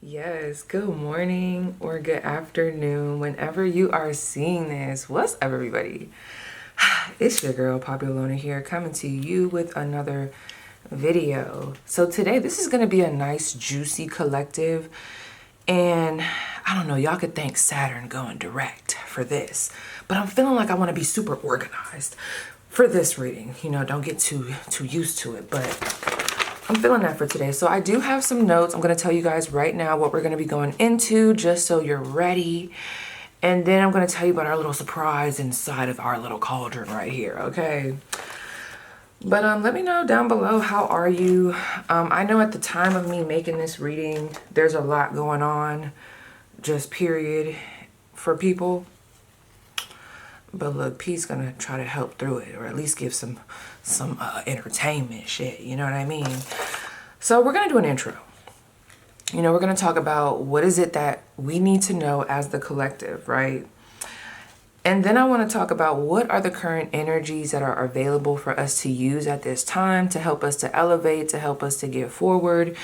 Yes, good morning or good afternoon, whenever you are seeing this. What's up, everybody? It's your girl, Populona here, coming to you with another video. So today, this is going to be a nice, juicy collective. And I don't know, y'all could thank Saturn going direct for this. But I'm feeling like I want to be super organized for this reading. You know, don't get too used to it, but I'm feeling that for today. So I do have some notes. I'm going to tell you guys right now what we're going to be going into, just so you're ready. And then I'm going to tell you about our little surprise inside of our little cauldron right here, okay? But let me know down below, how are you? I know at the time of me making this reading, there's a lot going on, just period, for people. But look, P's gonna try to help through it, or at least give some entertainment shit, you know what I mean? So we're gonna do an intro. You know, we're gonna talk about what is it that we need to know as the collective, right? And then I wanna talk about what are the current energies that are available for us to use at this time to help us to elevate, to help us to get forward.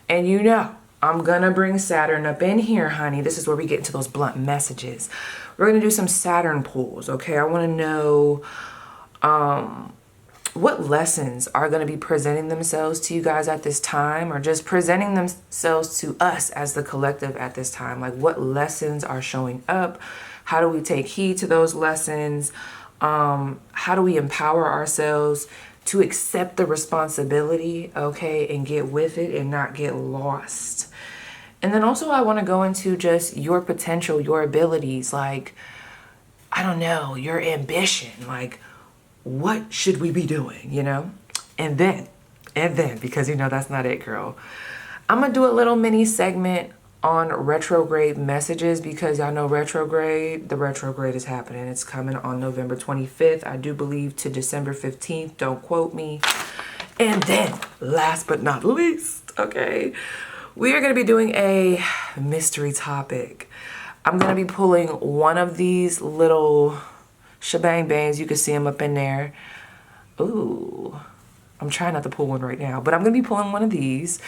And you know, I'm gonna bring Saturn up in here, honey. This is where we get into those blunt messages. We're gonna do some Saturn pulls, okay? I wanna know what lessons are gonna be presenting themselves to you guys at this time, or just presenting themselves to us as the collective at this time. Like, what lessons are showing up? How do we take heed to those lessons? How do we empower ourselves to accept the responsibility, okay, and get with it and not get lost? And then also I want to go into just your potential, your abilities, like, I don't know, your ambition, like, what should we be doing, you know? And then, because you know that's not it, girl, I'm going to do a little mini segment on retrograde messages, because y'all know the retrograde is happening. It's coming on November 25th, I do believe, to December 15th. Don't quote me. And then, last but not least, okay, we are going to be doing a mystery topic. I'm going to be pulling one of these little shebang bangs. You can see them up in there. Ooh, I'm trying not to pull one right now, but I'm going to be pulling one of these.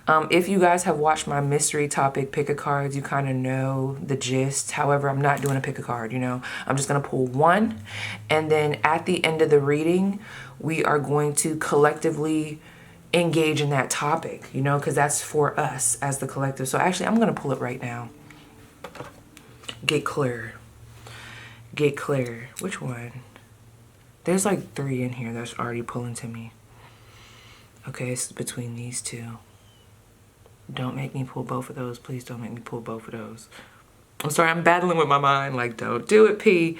If you guys have watched my mystery topic pick a cards, you kind of know the gist. However, I'm not doing a pick a card, you know. I'm just going to pull one. And then at the end of the reading, we are going to collectively engage in that topic, you know, because that's for us as the collective. So actually, I'm going to pull it right now. Get clear. Get clear. Which one? There's like 3 in here that's already pulling to me. Okay, it's between these two. Don't make me pull both of those. Please don't make me pull both of those. I'm sorry, I'm battling with my mind. Like, don't do it, P.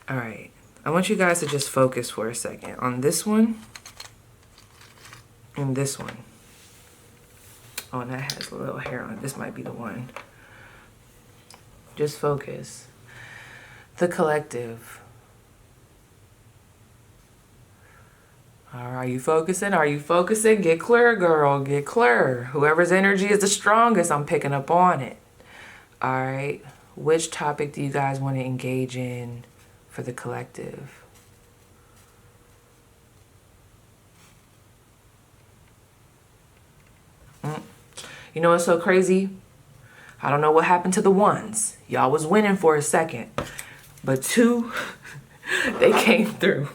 All right. I want you guys to just focus for a second on this one and this one. Oh, and that has a little hair on it. This might be the one. Just focus. The collective. Are you focusing? Are you focusing? Get clear, girl. Get clear. Whoever's energy is the strongest, I'm picking up on it. All right. Which topic do you guys want to engage in for the collective? You know what's so crazy? I don't know what happened to the ones. Y'all was winning for a second. But 2, they came through.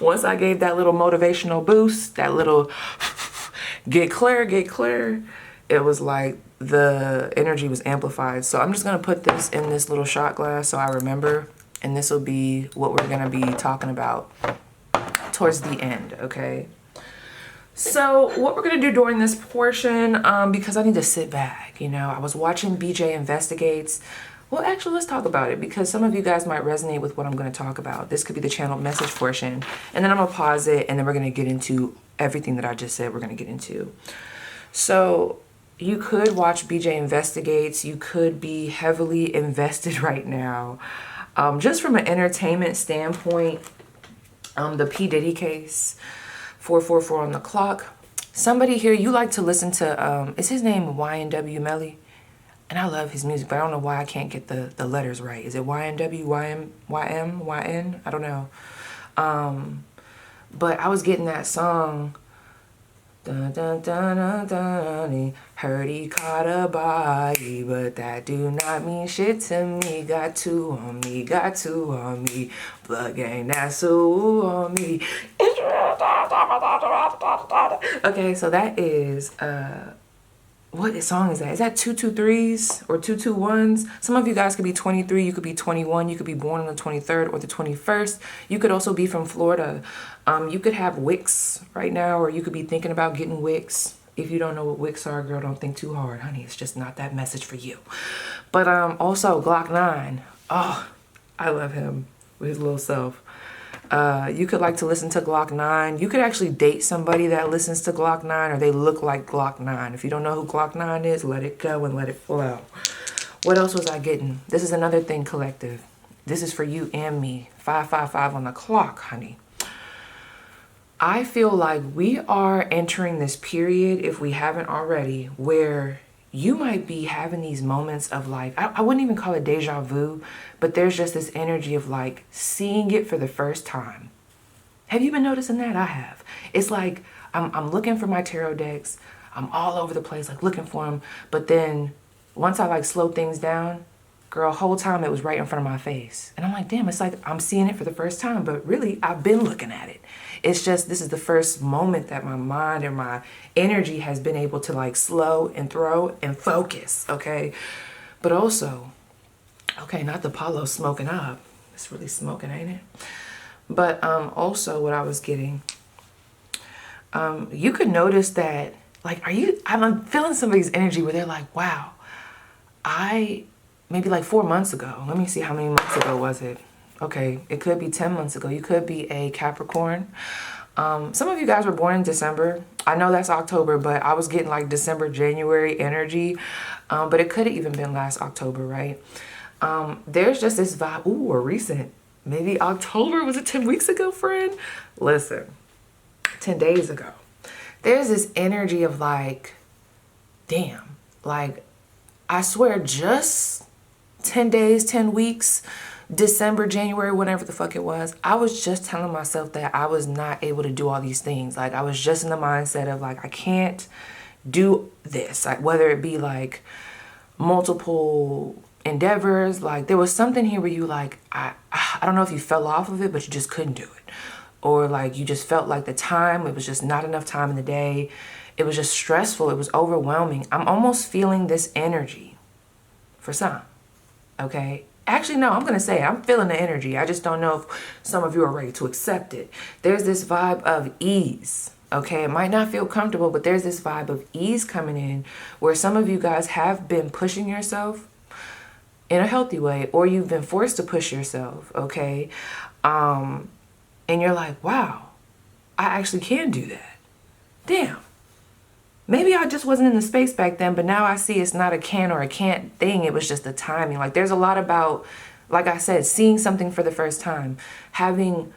Once I gave that little motivational boost, that little get clear, it was like the energy was amplified. So I'm just going to put this in this little shot glass so I remember. And this will be what we're going to be talking about towards the end, okay? So what we're going to do during this portion, because I need to sit back, you know, I was watching BJ Investigates. Well, actually, let's talk about it, because some of you guys might resonate with what I'm going to talk about. This could be the channeled message portion. And then I'm going to pause it, and then we're going to get into everything that I just said we're going to get into. So you could watch BJ Investigates. You could be heavily invested right now. Just from an entertainment standpoint, the P. Diddy case, 444 on the clock. Somebody here, you like to listen to, is his name YNW Melly? And I love his music, but I don't know why I can't get the letters right. Is it YNW, YM, YN? I don't know. But I was getting that song, Dun, dun, dun, dun, dun. Heard he caught a body, but that do not mean shit to me. Got two on me, got two on me. Blood gang, that's so on me. Okay, so that is what song is that? Is that 223s or 221s? Some of you guys could be 23, you could be 21, you could be born on the 23rd or the 21st. You could also be from Florida. You could have wicks right now, or you could be thinking about getting wicks. If you don't know what wicks are, girl, don't think too hard, honey. It's just not that message for you. But also Glock 9. Oh, I love him with his little self. You could like to listen to Glock 9. You could actually date somebody that listens to Glock 9, or they look like Glock 9. If you don't know who Glock 9 is, let it go and let it flow. What else was I getting? This is another thing, collective. This is for you and me. 555 on the clock, honey. I feel like we are entering this period, if we haven't already, where you might be having these moments of like, I wouldn't even call it deja vu, but there's just this energy of like seeing it for the first time. Have you been noticing that? I have. It's like I'm looking for my tarot decks. I'm all over the place, like looking for them. But then once I like slow things down, girl, whole time it was right in front of my face. And I'm like, damn, it's like I'm seeing it for the first time, but really I've been looking at it. It's just, this is the first moment that my mind or my energy has been able to like slow and throw and focus, okay? But also, okay, not the Palo smoking up. It's really smoking, ain't it? But also what I was getting, you could notice that, like, I'm feeling somebody's energy where they're like, wow, maybe like 4 months ago, let me see how many months ago was it? Okay, it could be 10 months ago. You could be a Capricorn. Some of you guys were born in December. I know that's October, but I was getting like December, January energy. But it could have even been last October, right? There's just this vibe. Ooh, or recent. Maybe October. Was it 10 weeks ago, friend? Listen, 10 days ago. There's this energy of like, damn, like, I swear just 10 days, 10 weeks, December, January, whatever the fuck it was, I was just telling myself that I was not able to do all these things. Like, I was just in the mindset of like, I can't do this. Like, whether it be like multiple endeavors, like there was something here where you like, I don't know if you fell off of it, but you just couldn't do it. Or like you just felt like the time, it was just not enough time in the day. It was just stressful. It was overwhelming. I'm almost feeling this energy for some, okay? Actually, no, I'm going to say it. I'm feeling the energy. I just don't know if some of you are ready to accept it. There's this vibe of ease, okay? It might not feel comfortable, but there's this vibe of ease coming in where some of you guys have been pushing yourself in a healthy way, or you've been forced to push yourself, okay? And you're like, wow, I actually can do that. Damn. Maybe I just wasn't in the space back then, but now I see it's not a can or a can't thing. It was just the timing. Like, there's a lot about, like I said, seeing something for the first time, having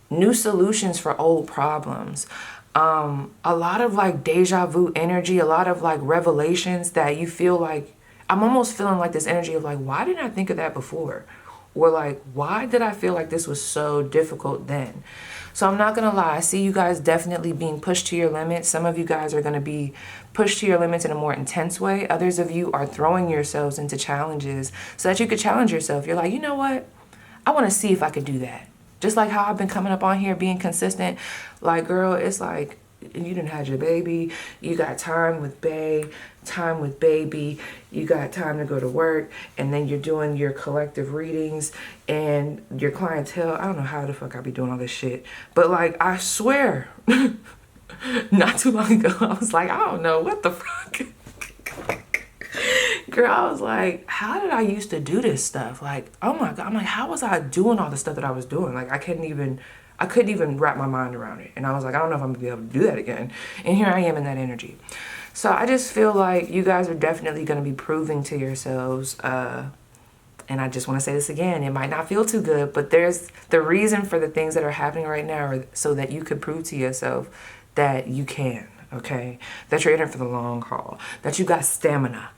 new solutions for old problems, a lot of like deja vu energy, a lot of like revelations that you feel like, I'm almost feeling like this energy of like, why didn't I think of that before? Or like, why did I feel like this was so difficult then? So I'm not going to lie. I see you guys definitely being pushed to your limits. Some of you guys are going to be pushed to your limits in a more intense way. Others of you are throwing yourselves into challenges so that you could challenge yourself. You're like, you know what? I want to see if I could do that. Just like how I've been coming up on here being consistent. Like, girl, it's like you done had your baby. You got time with bae, time with baby. You got time to go to work. And then you're doing your collective readings and your clientele. I don't know how the fuck I be doing all this shit. But like, I swear, not too long ago, I was like, I don't know what the fuck. Girl, I was like, how did I used to do this stuff? Like, oh my God. I'm like, how was I doing all the stuff that I was doing? Like, I couldn't even wrap my mind around it. And I was like, I don't know if I'm gonna be able to do that again. And here I am in that energy. So I just feel like you guys are definitely gonna be proving to yourselves, and I just wanna say this again, it might not feel too good, but there's the reason for the things that are happening right now are so that you could prove to yourself that you can, okay? That you're in it for the long haul, that you got stamina.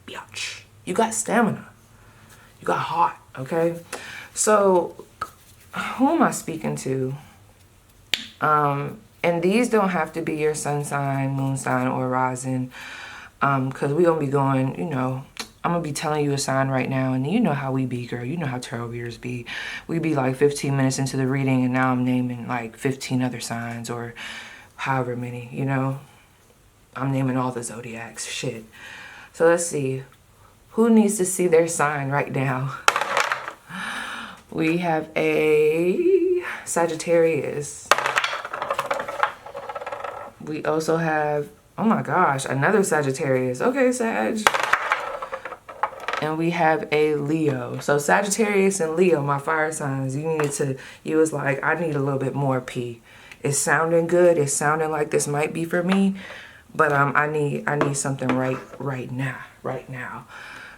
Biatch. You got stamina. You got heart, okay? So who am I speaking to? And these don't have to be your sun sign, moon sign, or rising. Because we're going to be going, you know, I'm going to be telling you a sign right now. And you know how we be, girl. You know how tarot readers be. We be like 15 minutes into the reading, and now I'm naming like 15 other signs, or however many, you know. I'm naming all the zodiacs. Shit. So let's see. Who needs to see their sign right now? We have a Sagittarius. We also have, oh my gosh, another Sagittarius. Okay, Sag. And we have a Leo. So Sagittarius and Leo, my fire signs, you was like, I need a little bit more P. It's sounding good. It's sounding like this might be for me. But I need something right now.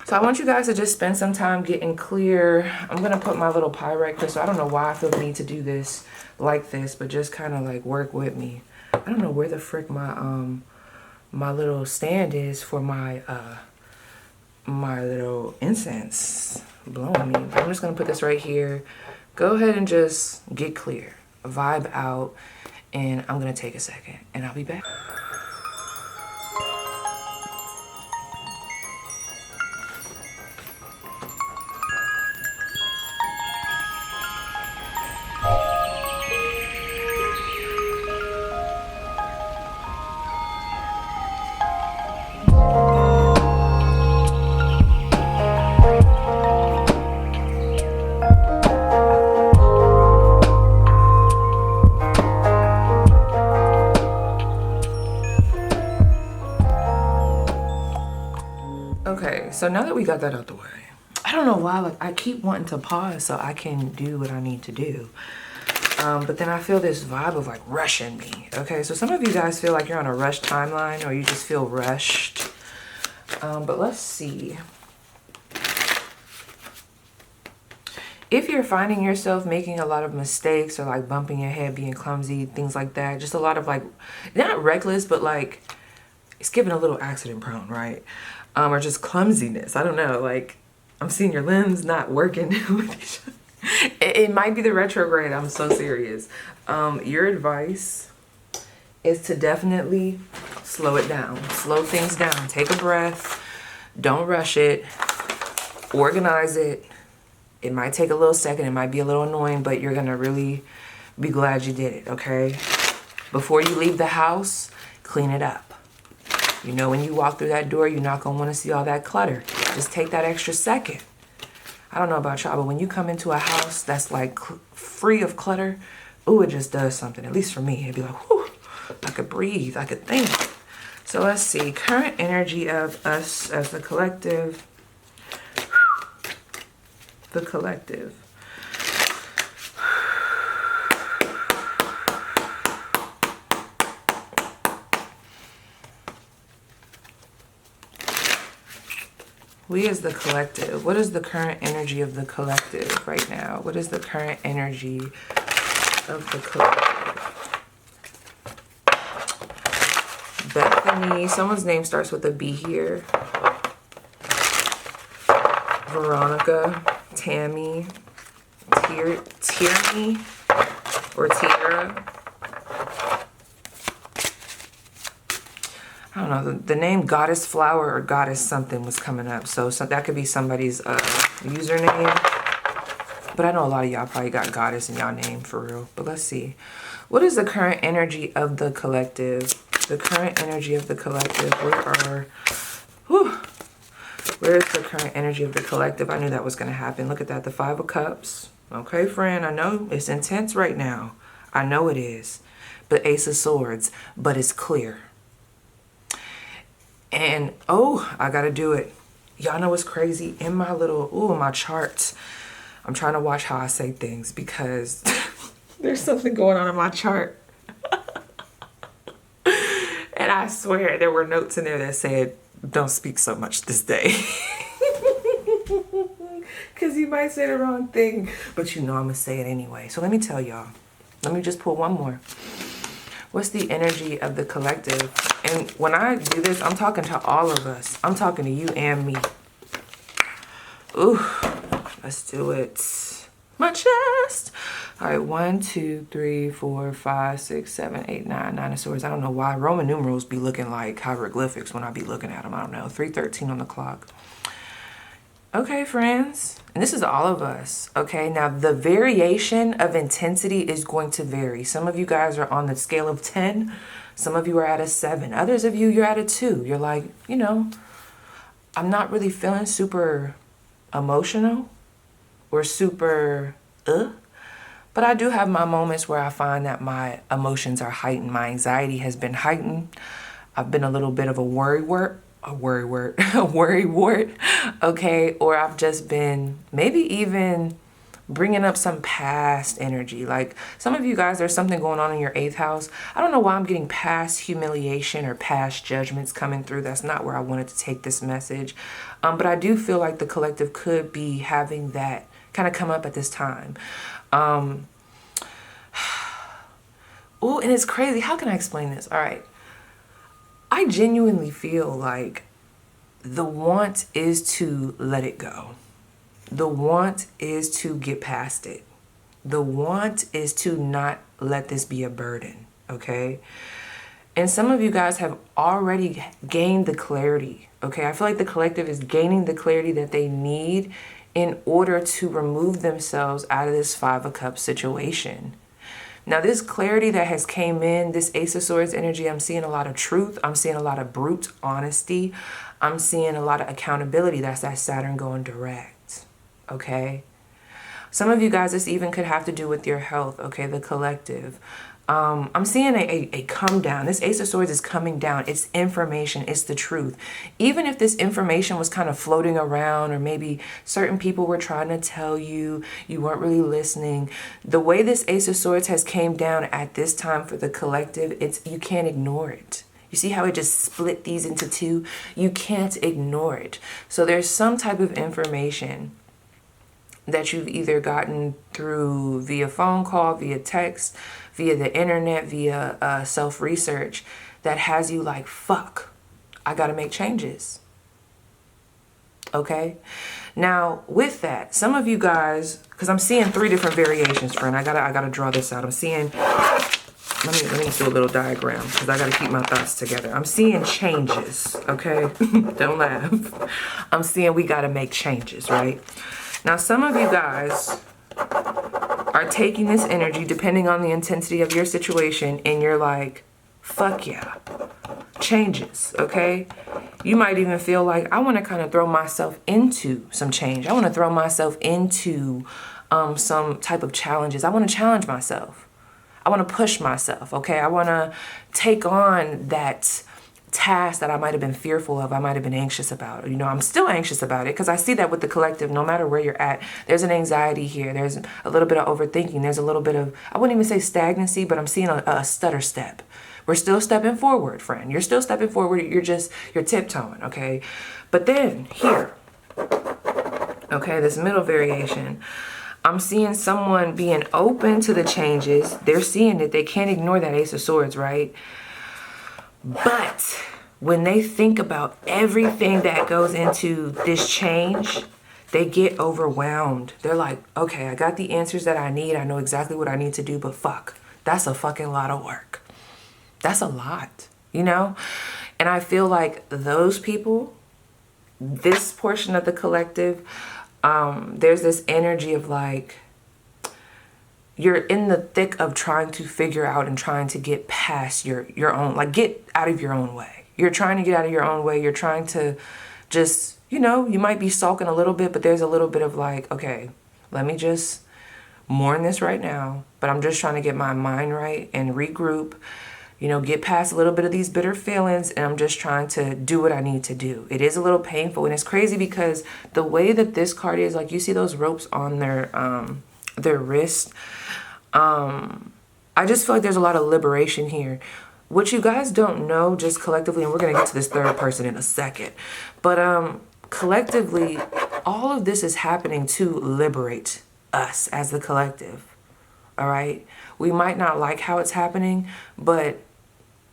So I want you guys to just spend some time getting clear. I'm going to put my little pyrite crystal. I don't know why I feel the need to do this like this, but just kind of like work with me. I don't know where the frick my little stand is for my my little incense blowing me. I'm just going to put this right here. Go ahead and just get clear. Vibe out. And I'm going to take a second and I'll be back. Okay, so now that we got that out the way, I don't know why, like, I keep wanting to pause so I can do what I need to do. But then I feel this vibe of like rushing me. Okay, so some of you guys feel like you're on a rush timeline, or you just feel rushed. But let's see. If you're finding yourself making a lot of mistakes, or like bumping your head, being clumsy, things like that, just a lot of like, not reckless, but like it's giving a little accident prone, right? Or just clumsiness. I don't know, like I'm seeing your limbs not working with each other. It might be the retrograde. I'm so serious. Your advice is to definitely slow it down. Slow things down. Take a breath. Don't rush it. Organize it. It might take a little second. It might be a little annoying, but you're going to really be glad you did it, okay? Before you leave the house, clean it up. You know, when you walk through that door, you're not going to want to see all that clutter. Just take that extra second. I don't know about y'all, but when you come into a house that's like free of clutter, ooh, it just does something. At least for me, it'd be like, whew, I could breathe, I could think. So let's see, current energy of us as the collective. The collective. We as the collective, what is the current energy of the collective right now? What is the current energy of the collective? Bethany, someone's name starts with a B here. Veronica, Tammy, Tierney, or Tierra. I don't know, the name Goddess Flower or Goddess something was coming up. So that could be somebody's username. But I know a lot of y'all probably got Goddess in y'all name for real. But let's see. What is the current energy of the collective? The current energy of the collective. Where is the current energy of the collective? I knew that was going to happen. Look at that, the Five of Cups. Okay, friend, I know it's intense right now. I know it is. But Ace of Swords, but it's clear. And, oh, I got to do it. Y'all know what's crazy? In my little, my charts, I'm trying to watch how I say things because there's something going on in my chart. And I swear there were notes in there that said, don't speak so much this day. Because you might say the wrong thing. But you know I'm going to say it anyway. So let me tell y'all. Let me just pull one more. What's the energy of the collective? And when I do this, I'm talking to all of us. I'm talking to you and me. Ooh, let's do it. my chest. All right, 1, 2, 3, 4, 5, 6, 7, 8, 9, 9 of swords. I don't know why Roman numerals be looking like hieroglyphics when I be looking at them. I don't know. 313 on the clock. Okay, friends, and this is all of us. Okay, now the variation of intensity is going to vary. Some of you guys are on the scale of 10. Some of you are at a 7. Others of you, you're at a 2. You're like, you know, I'm not really feeling super emotional or super but I do have my moments where I find that my emotions are heightened. My anxiety has been heightened. I've been a little bit of a worrywart, okay? Or I've just been maybe even bringing up some past energy. Like some of you guys, there's something going on in your 8th house. I don't know why I'm getting past humiliation or past judgments coming through. That's not where I wanted to take this message. But I do feel like the collective could be having that kind of come up at this time. Oh, and it's crazy. How can I explain this? All right. I genuinely feel like the want is to let it go. The want is to get past it. The want is to not let this be a burden, okay? And some of you guys have already gained the clarity, okay? I feel like the collective is gaining the clarity that they need in order to remove themselves out of this 5 of Cups situation. Now, this clarity that has came in, this Ace of Swords energy, I'm seeing a lot of truth. I'm seeing a lot of brute honesty. I'm seeing a lot of accountability. That's that Saturn going direct, okay? Some of you guys, this even could have to do with your health, okay, the collective. I'm seeing a come down. This Ace of Swords is coming down. It's information. It's the truth. Even if this information was kind of floating around, or maybe certain people were trying to tell you, you weren't really listening. The way this Ace of Swords has came down at this time for the collective, you can't ignore it. You see how it just split these into 2? You can't ignore it. So there's some type of information that you've either gotten through via phone call, via text, via the internet, via self-research that has you like, fuck, I gotta make changes. Okay? Now, with that, some of you guys, because I'm seeing 3 different variations, friend. I gotta draw this out. I'm seeing, let me do a little diagram because I gotta keep my thoughts together. I'm seeing changes, okay? Don't laugh. I'm seeing we gotta make changes, right? Now, some of you guys are taking this energy, depending on the intensity of your situation, and you're like, fuck yeah, changes, okay? You might even feel like, I want to kind of throw myself into some change. I want to throw myself into some type of challenges. I want to challenge myself. I want to push myself, okay? I want to take on that task that I might have been fearful of, I might have been anxious about. You know, I'm still anxious about it because I see that with the collective, no matter where you're at, there's an anxiety here. There's a little bit of overthinking. There's a little bit of, I wouldn't even say stagnancy, but I'm seeing a stutter step. We're still stepping forward, friend. You're still stepping forward. You're tiptoeing, okay? But then here, okay, this middle variation, I'm seeing someone being open to the changes. They're seeing it. They can't ignore that Ace of Swords, right? But when they think about everything that goes into this change, they get overwhelmed. They're like, okay, I got the answers that I need. I know exactly what I need to do, but fuck, that's a fucking lot of work. That's a lot, you know? And I feel like those people, this portion of the collective, there's this energy of like, you're in the thick of trying to figure out and trying to get past your own, like get out of your own way. You're trying to get out of your own way. You're trying to just, you know, you might be sulking a little bit, but there's a little bit of like, okay, let me just mourn this right now. But I'm just trying to get my mind right and regroup, you know, get past a little bit of these bitter feelings. And I'm just trying to do what I need to do. It is a little painful. And it's crazy because the way that this card is, like you see those ropes on their wrist. I just feel like there's a lot of liberation here. What you guys don't know, just collectively, and we're going to get to this 3rd person in a second, but collectively, all of this is happening to liberate us as the collective, all right? We might not like how it's happening, but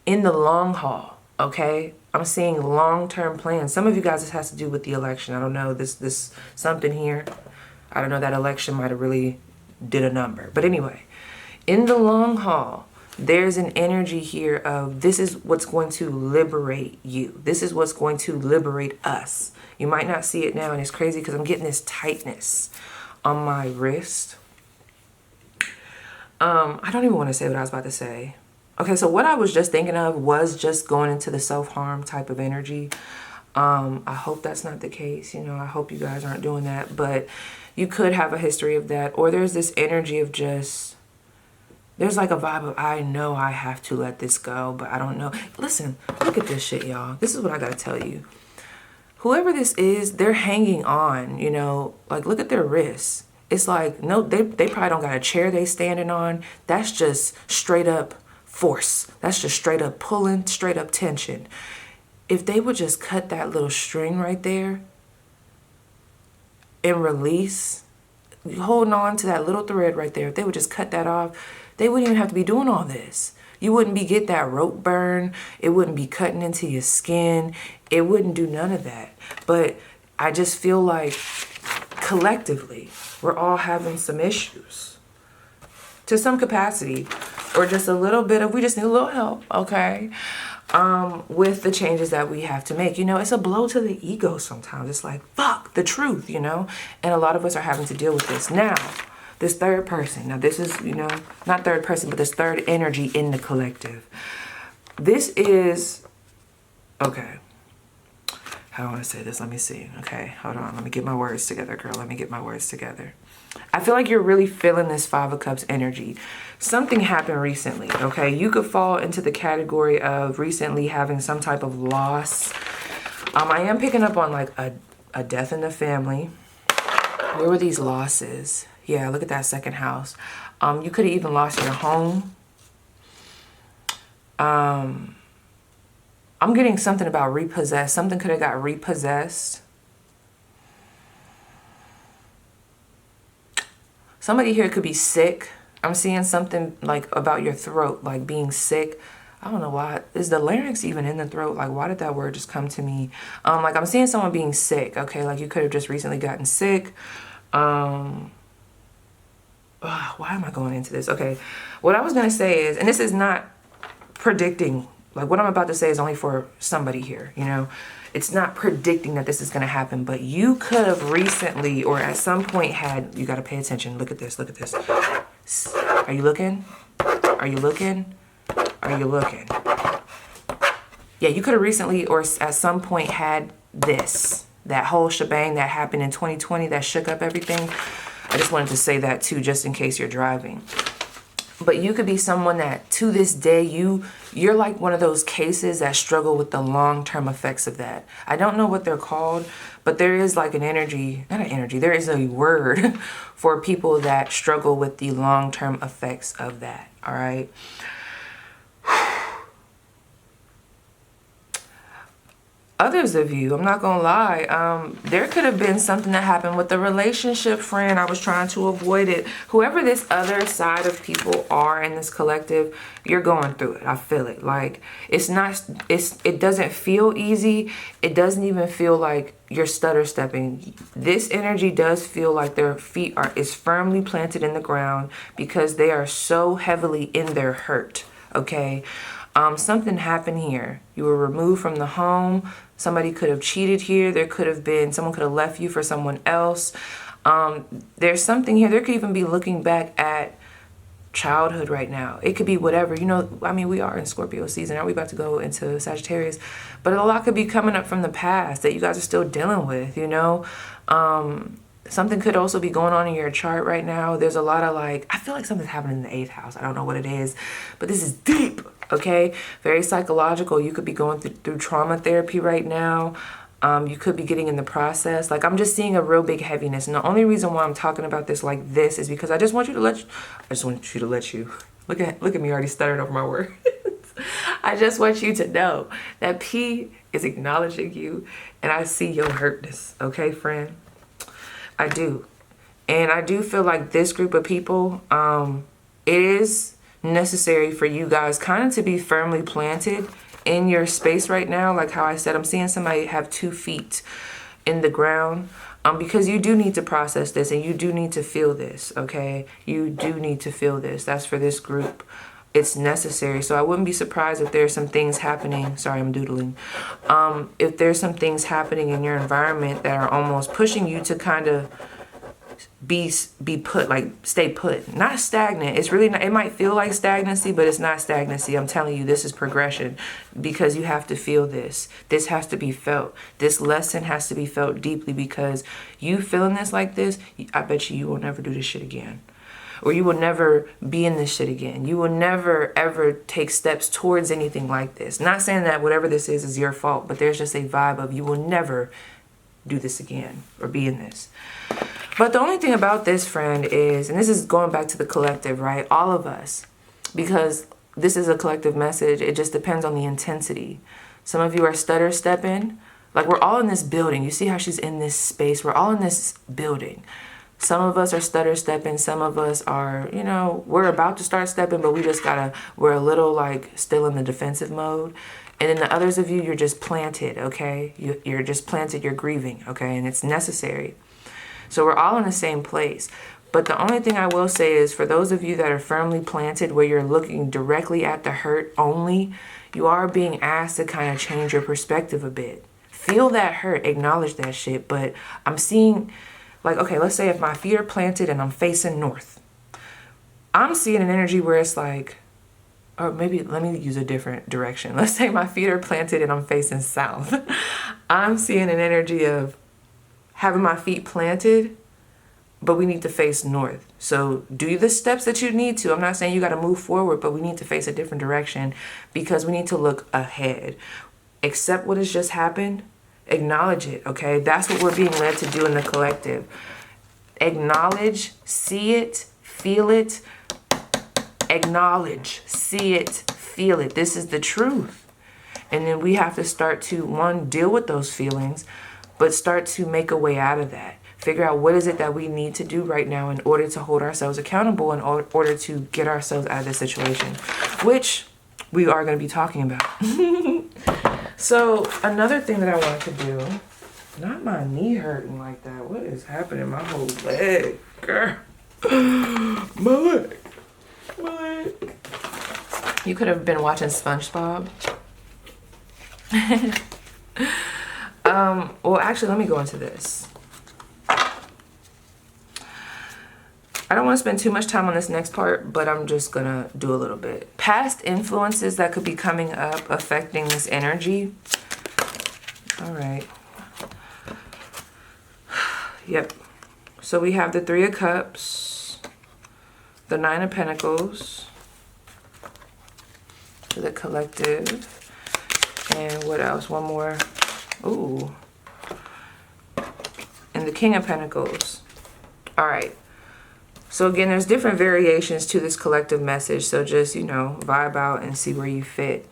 in the long haul, okay? I'm seeing long-term plans. Some of you guys, this has to do with the election. I don't know, this something here. I don't know, that election might have really did a number. But anyway, in the long haul, there's an energy here of this is what's going to liberate you. This is what's going to liberate us. You might not see it now, and it's crazy because I'm getting this tightness on my wrist. I don't even want to say what I was about to say. Okay, so what I was just thinking of was just going into the self-harm type of energy. I hope that's not the case. You know, I hope you guys aren't doing that. But you could have a history of that. Or there's this energy of just, there's like a vibe of, I know I have to let this go, but I don't know. Listen, look at this shit, y'all. This is what I got to tell you. Whoever this is, they're hanging on, you know, like look at their wrists. It's like, no, they probably don't got a chair they standing on. That's just straight up force. That's just straight up pulling, straight up tension. If they would just cut that little string right there and release, holding on to that little thread right there, if they would just cut that off, they wouldn't even have to be doing all this. You wouldn't be get that rope burn. It wouldn't be cutting into your skin. It wouldn't do none of that. But I just feel like collectively, we're all having some issues to some capacity, or just a little bit of, we just need a little help, okay? With the changes that we have to make. You know, it's a blow to the ego sometimes. It's like, fuck, the truth, you know? And a lot of us are having to deal with this. Now, this third person, now this is, you know, not third person, but this third energy in the collective. This is, okay. How do I want to say this? Let me see. Okay, hold on. Let me get my words together, girl. Let me get my words together. I feel like you're really feeling this Five of Cups energy. Something happened recently, okay? You could fall into the category of recently having some type of loss. I am picking up on like a death in the family. Where were these losses? Yeah, look at that second house. You could have even lost your home. I'm getting something about repossessed. Something could have got repossessed. Somebody here could be sick. I'm seeing something like about your throat, like being sick. I don't know why. Is the larynx even in the throat? Like, why did that word just come to me? Like, I'm seeing someone being sick, okay? Like, you could have just recently gotten sick. Why am I going into this? Okay, what I was going to say is, and this is not predicting, like what I'm about to say is only for somebody here, you know? It's not predicting that this is going to happen, but you could have recently or at some point had, you got to pay attention. Look at this. Look at this. Are you looking? Are you looking? Are you looking? Yeah, you could have recently or at some point had this, that whole shebang that happened in 2020 that shook up everything. I just wanted to say that too, just in case you're driving. But you could be someone that to this day, you're like one of those cases that struggle with the long-term effects of that. I don't know what they're called, but there is like an energy, not an energy, there is a word for people that struggle with the long-term effects of that, all right? Others of you, I'm not gonna lie, there could have been something that happened with the relationship, friend. I was trying to avoid it. Whoever this other side of people are in this collective, you're going through it. I feel it. Like, it doesn't feel easy. It doesn't even feel like you're stutter stepping. This energy does feel like their feet is firmly planted in the ground because they are so heavily in their hurt, okay? Something happened here. You were removed from the home. Somebody could have cheated here. There could have been, someone could have left you for someone else. There's something here. There could even be looking back at childhood right now. It could be whatever. You know, I mean, we are in Scorpio season. Are we about to go into Sagittarius? But a lot could be coming up from the past that you guys are still dealing with, you know? Something could also be going on in your chart right now. There's a lot of like, I feel like something's happening in the 8th house. I don't know what it is, but this is deep, okay? Very psychological. You could be going through trauma therapy right now. You could be getting in the process. Like, I'm just seeing a real big heaviness. And the only reason why I'm talking about this like this is because I just want you to let you, look at me already stuttering over my words. I just want you to know that P is acknowledging you and I see your hurtness, okay, friend? I do. And I do feel like this group of people, it is necessary for you guys kind of to be firmly planted in your space right now. Like how I said, I'm seeing somebody have 2 feet in the ground, because you do need to process this and you do need to feel this, okay? You do need to feel this. That's for this group. It's necessary. So I wouldn't be surprised if there's some things happening. Sorry, I'm doodling. If there's some things happening in your environment that are almost pushing you to kind of be put, like stay put, not stagnant. It's really not, it might feel like stagnancy, but it's not stagnancy. I'm telling you, this is progression, because you have to feel this. This has to be felt. This lesson has to be felt deeply, because you feeling this like this, I bet you will never do this shit again. Or you will never be in this shit again. You will never, ever take steps towards anything like this. Not saying that whatever this is your fault, but there's just a vibe of you will never do this again or be in this. But the only thing about this, friend, is, and this is going back to the collective, right? All of us, because this is a collective message, it just depends on the intensity. Some of you are stutter stepping. Like, we're all in this building. You see how she's in this space? We're all in this building. Some of us are stutter stepping. Some of us are, you know, we're about to start stepping, but we're a little like still in the defensive mode. And then the others of you, you're just planted, okay? You're just planted, you're grieving, okay? And it's necessary. So we're all in the same place. But the only thing I will say is, for those of you that are firmly planted where you're looking directly at the hurt only, you are being asked to kind of change your perspective a bit. Feel that hurt, acknowledge that shit. But I'm seeing, like, okay, let's say if my feet are planted and I'm facing north, I'm seeing an energy where it's like, or maybe let me use a different direction. Let's say my feet are planted and I'm facing south. I'm seeing an energy of having my feet planted, but we need to face north. So do the steps that you need to. I'm not saying you got to move forward, but we need to face a different direction, because we need to look ahead. Accept what has just happened. Acknowledge it, okay? That's what we're being led to do in the collective. Acknowledge, see it, feel it. Acknowledge, see it, feel it. This is the truth. And then we have to start to, one, deal with those feelings, but start to make a way out of that. Figure out what is it that we need to do right now in order to hold ourselves accountable, in order to get ourselves out of this situation, which we are going to be talking about. So another thing that I wanted to do, not my knee hurting like that. What is happening? My whole leg, girl. My leg. You could have been watching SpongeBob. Well, actually, let me go into this. I don't want to spend too much time on this next part, but I'm just going to do a little bit. Past influences that could be coming up affecting this energy. All right. Yep. So we have the Three of Cups, the Nine of Pentacles, the collective, and what else? One more. Ooh. And the King of Pentacles. All right. So again, there's different variations to this collective message. So just, you know, vibe out and see where you fit.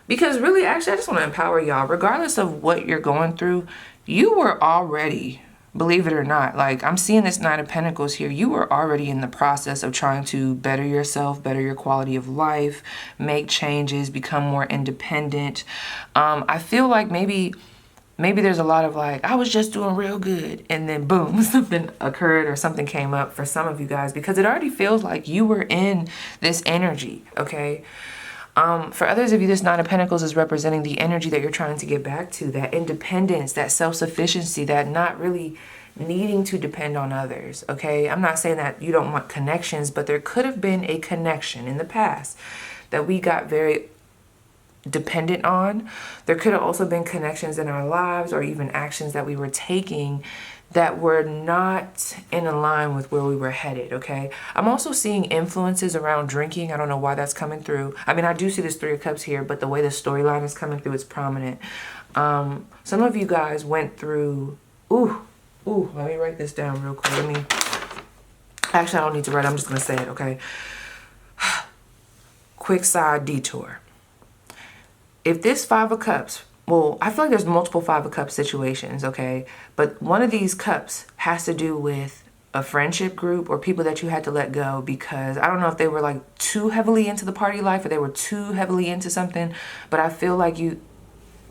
Because really, actually, I just want to empower y'all. Regardless of what you're going through, you were already, believe it or not, like I'm seeing this Nine of Pentacles here. You were already in the process of trying to better yourself, better your quality of life, make changes, become more independent. I feel like maybe there's a lot of like, I was just doing real good, and then boom, something occurred or something came up for some of you guys, because it already feels like you were in this energy, okay? For others of you, this Nine of Pentacles is representing the energy that you're trying to get back to, that independence, that self-sufficiency, that not really needing to depend on others, okay? I'm not saying that you don't want connections, but there could have been a connection in the past that we got very dependent on. There could have also been connections in our lives, or even actions that we were taking that were not in line with where we were headed, okay? I'm also seeing influences around drinking. I don't know why that's coming through. I mean, I do see this Three of Cups here, but the way the storyline is coming through, it's prominent. Some of you guys went through, let me write this down real quick. Actually, I don't need to write, I'm just gonna say it, okay? Quick side detour. If this Five of Cups, well, I feel like there's multiple Five of Cups situations, okay? But one of these cups has to do with a friendship group or people that you had to let go because I don't know if they were like too heavily into the party life or they were too heavily into something, but I feel like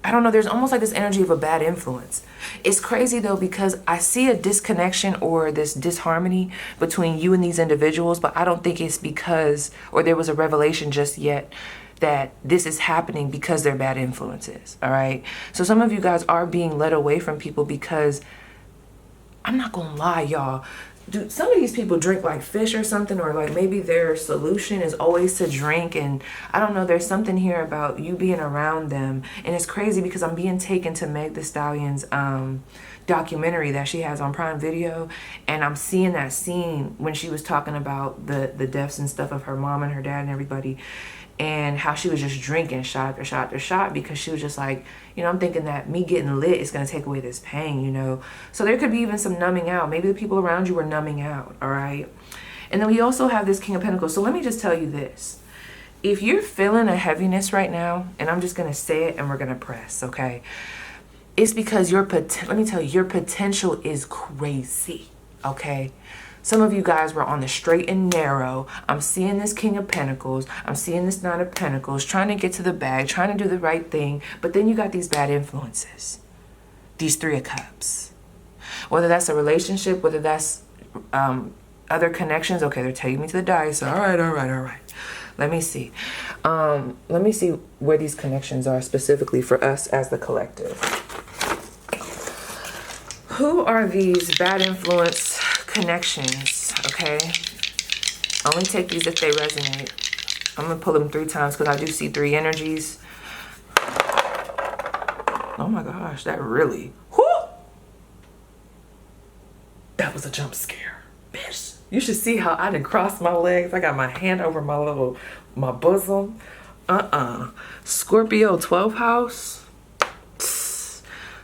I don't know, there's almost like this energy of a bad influence. It's crazy though, because I see a disconnection or this disharmony between you and these individuals, but I don't think it's because, or there was a revelation just yet that this is happening because they're bad influences, all right? So some of you guys are being led away from people because, I'm not gonna lie, y'all, do some of these people drink like fish or something, or like maybe their solution is always to drink, and I don't know, there's something here about you being around them. And it's crazy because I'm being taken to Meg Thee Stallion's documentary that she has on Prime Video, and I'm seeing that scene when she was talking about the deaths and stuff of her mom and her dad and everybody, and how she was just drinking shot after shot after shot because she was just like, you know, I'm thinking that me getting lit is going to take away this pain, you know. So there could be even some numbing out. Maybe the people around you are numbing out, all right? And then we also have this King of Pentacles. So let me just tell you this. If you're feeling a heaviness right now, and I'm just going to say it and we're going to press, okay? It's because let me tell you, your potential is crazy, okay? Some of you guys were on the straight and narrow. I'm seeing this King of Pentacles. I'm seeing this Nine of Pentacles, trying to get to the bag, trying to do the right thing. But then you got these bad influences, these Three of Cups. Whether that's a relationship, whether that's other connections. Okay, they're taking me to the dice. All right. Let me see. Let me see where these connections are specifically for us as the collective. Who are these bad influence connections? Okay, only take these if they resonate. I'm gonna pull them 3 times because I do see 3 energies. Oh my gosh, that really, whoo, that was a jump scare, bitch. You should see how I done crossed my legs. I got my hand over my bosom. Scorpio 12th house.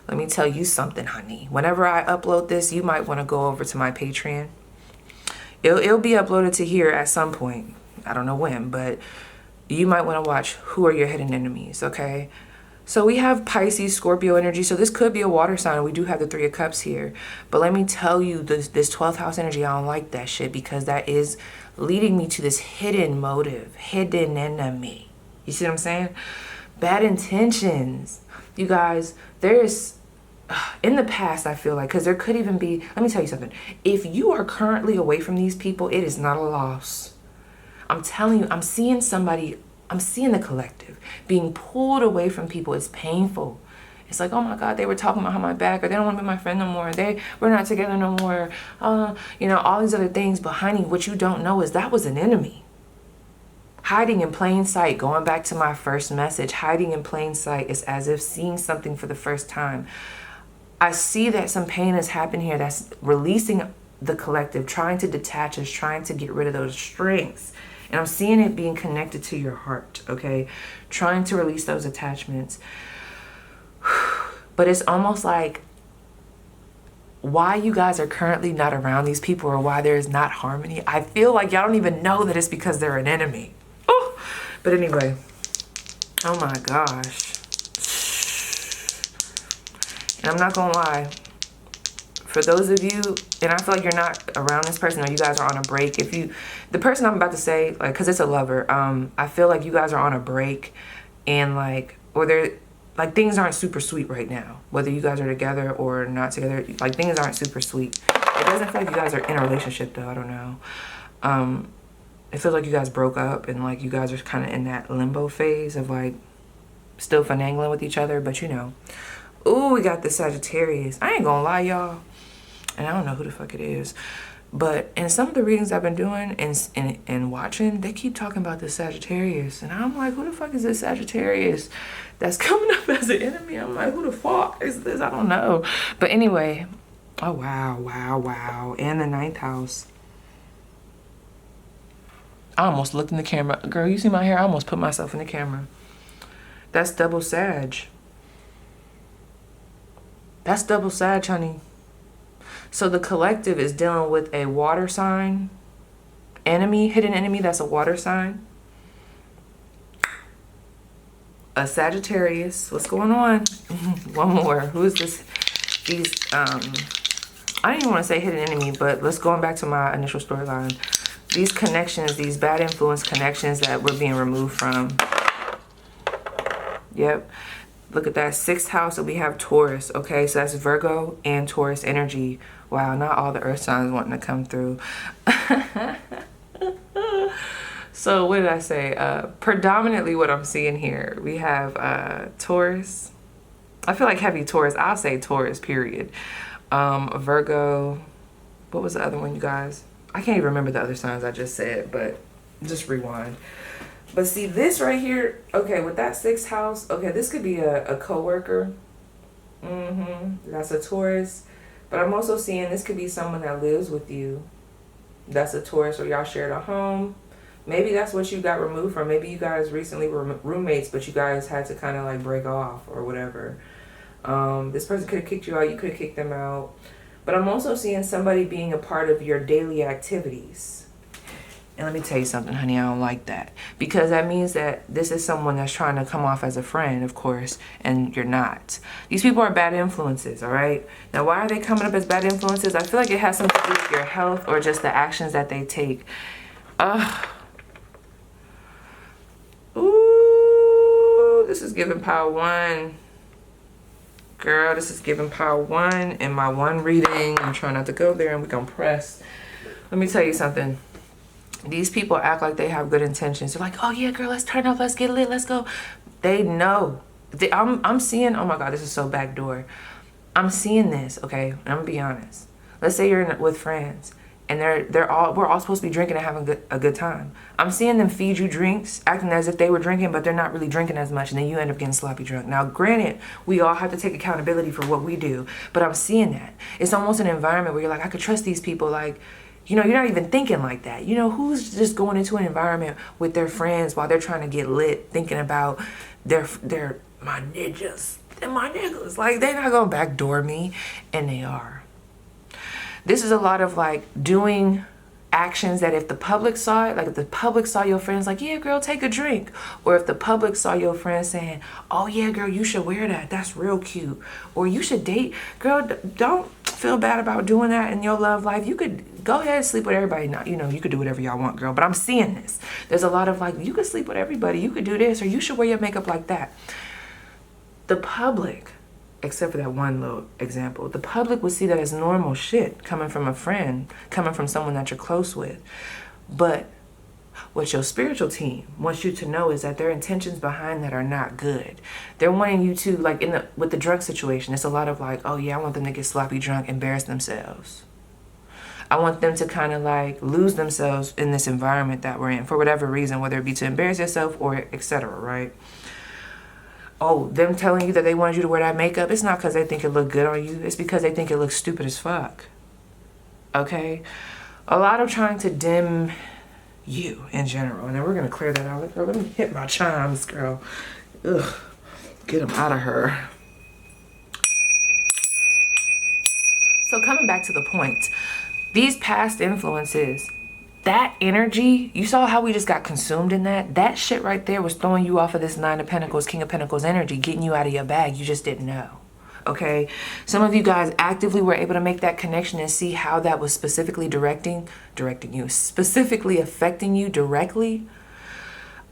Let me tell you something, honey. Whenever I upload this, you might want to go over to my Patreon. It'll be uploaded to here at some point. I don't know when, but you might want to watch Who Are Your Hidden Enemies, okay? So we have Pisces, Scorpio energy. So this could be a water sign. We do have the 3 of Cups here. But let me tell you, this 12th house energy, I don't like that shit, because that is leading me to this hidden motive, hidden enemy. You see what I'm saying? Bad intentions. You guys, there's, in the past, I feel like, because there could even be, let me tell you something. If you are currently away from these people, it is not a loss. I'm telling you, I'm seeing the collective being pulled away from people. It's painful. It's like, oh my God, they were talking behind my back, or they don't want to be my friend no more. We're not together no more. You know, all these other things. But honey, what you don't know is that was an enemy. Hiding in plain sight, going back to my first message, hiding in plain sight is as if seeing something for the first time. I see that some pain has happened here that's releasing the collective, trying to detach us, trying to get rid of those strings. And I'm seeing it being connected to your heart, okay? Trying to release those attachments. But it's almost like why you guys are currently not around these people, or why there is not harmony. I feel like y'all don't even know that it's because they're an enemy. But anyway, oh my gosh. And I'm not gonna lie, for those of you, and I feel like you're not around this person, or you guys are on a break. The person I'm about to say, like, cause it's a lover, I feel like you guys are on a break, and like, or they're, like, things aren't super sweet right now. Whether you guys are together or not together, like, things aren't super sweet. It doesn't feel like you guys are in a relationship though, I don't know. It feels like you guys broke up, and like you guys are kind of in that limbo phase of like still finagling with each other, but you know. Ooh, we got the Sagittarius. I ain't gonna lie, y'all. And I don't know who the fuck it is. But in some of the readings I've been doing and watching, they keep talking about the Sagittarius. And I'm like, who the fuck is this Sagittarius that's coming up as an enemy? I'm like, who the fuck is this? I don't know. But anyway, oh wow. And the 9th house. I almost looked in the camera. Girl, you see my hair? I almost put myself in the camera. That's double Sag. That's double Sag, honey. So the collective is dealing with a water sign. Enemy, hidden enemy, that's a water sign. A Sagittarius. What's going on? One more. Who is this? These, I didn't even want to say hidden enemy, but let's go back to my initial storyline. These connections, these bad influence connections that we're being removed from. Yep. Look at that 6th house, and we have Taurus. Okay, so that's Virgo and Taurus energy. Wow, not all the earth signs wanting to come through. So what did I say? Predominantly what I'm seeing here, we have Taurus. I feel like heavy Taurus. I'll say Taurus, period. Virgo. What was the other one, you guys? I can't even remember the other signs I just said, but just rewind. But see this right here, okay, with that 6th house, okay, this could be a coworker. That's a Taurus. But I'm also seeing this could be someone that lives with you. That's a Taurus, or y'all shared a home. Maybe that's what you got removed from. Maybe you guys recently were roommates, but you guys had to kind of like break off or whatever. This person could have kicked you out. You could have kicked them out. But I'm also seeing somebody being a part of your daily activities. And let me tell you something, honey, I don't like that. Because that means that this is someone that's trying to come off as a friend, of course, and you're not. These people are bad influences, all right? Now, why are they coming up as bad influences? I feel like it has something to do with your health or just the actions that they take. Ooh, this is giving power 1. Girl, this is giving power 1 in my 1 reading. I'm trying not to go there, and we're going to press. Let me tell you something. These people act like they have good intentions. They're like, oh, yeah, girl, let's turn up. Let's get lit. Let's go. They know. I'm seeing, oh, my God, this is so backdoor. I'm seeing this, okay? And I'm going to be honest. Let's say you're with friends, and we're all supposed to be drinking and having a good time. I'm seeing them feed you drinks, acting as if they were drinking, but they're not really drinking as much, and then you end up getting sloppy drunk. Now, granted, we all have to take accountability for what we do, but I'm seeing that. It's almost an environment where you're like, I could trust these people. Like, you know, you're not even thinking like that. You know, who's just going into an environment with their friends while they're trying to get lit, thinking about they're my ninjas. They're my niggas. Like, they're not going to backdoor me, and they are. This is a lot of like doing actions that if the public saw it, like if the public saw your friends like, yeah, girl, take a drink. Or if the public saw your friends saying, oh yeah, girl, you should wear that. That's real cute. Or you should date. Girl, don't feel bad about doing that in your love life. You could go ahead and sleep with everybody. Not, you know, you could do whatever y'all want, girl. But I'm seeing this. There's a lot of like, you could sleep with everybody. You could do this, or you should wear your makeup like that. The public, except for that one little example, the public would see that as normal shit coming from a friend, coming from someone that you're close with. But what your spiritual team wants you to know is that their intentions behind that are not good. They're wanting you to, like with the drug situation, it's a lot of like, oh yeah, I want them to get sloppy drunk, embarrass themselves. I want them to kind of like lose themselves in this environment that we're in for whatever reason, whether it be to embarrass yourself or etc., right? Oh, them telling you that they wanted you to wear that makeup, it's not because they think it looked good on you. It's because they think it looks stupid as fuck. Okay? A lot of trying to dim you in general. And then we're going to clear that out. Girl, let me hit my chimes, girl. Ugh. Get them out of her. So coming back to the point, these past influences, that energy, you saw how we just got consumed in that? That shit right there was throwing you off of this 9 of Pentacles, King of Pentacles energy, getting you out of your bag. You just didn't know. Okay? Some of you guys actively were able to make that connection and see how that was specifically directing you, specifically affecting you directly.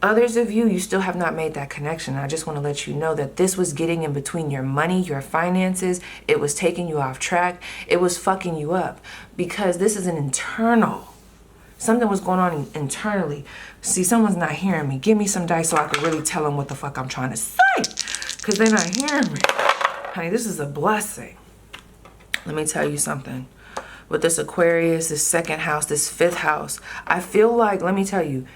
Others of you, you still have not made that connection. I just want to let you know that this was getting in between your money, your finances. It was taking you off track. It was fucking you up because this is an internal. Something was going on internally. See, someone's not hearing me. Give me some dice so I can really tell them what the fuck I'm trying to say. Because they're not hearing me. Honey, this is a blessing. Let me tell you something. With this Aquarius, this 2nd house, this 5th house, I feel like, let me tell you,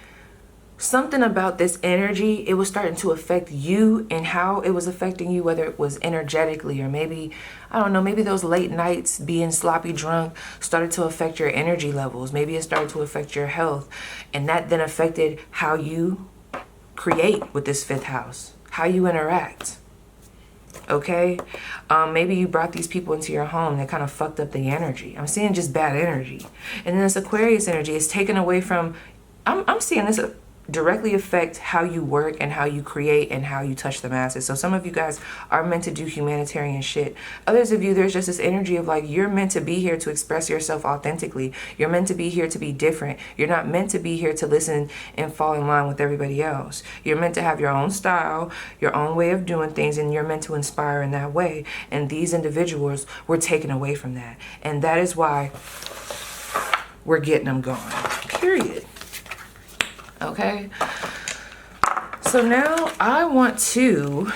something about this energy, it was starting to affect you and how it was affecting you, whether it was energetically or maybe, I don't know, maybe those late nights being sloppy drunk started to affect your energy levels. Maybe it started to affect your health. And that then affected how you create with this 5th house, how you interact. Okay? Maybe you brought these people into your home that kind of fucked up the energy. I'm seeing just bad energy. And then this Aquarius energy is taken away from, I'm seeing this directly affect how you work and how you create and how you touch the masses. So some of you guys are meant to do humanitarian shit. Others of you, there's just this energy of like, you're meant to be here to express yourself authentically. You're meant to be here to be different. You're not meant to be here to listen and fall in line with everybody else. You're meant to have your own style, your own way of doing things, and you're meant to inspire in that way. And these individuals were taken away from that. And that is why we're getting them gone. Period. Okay, so now I want to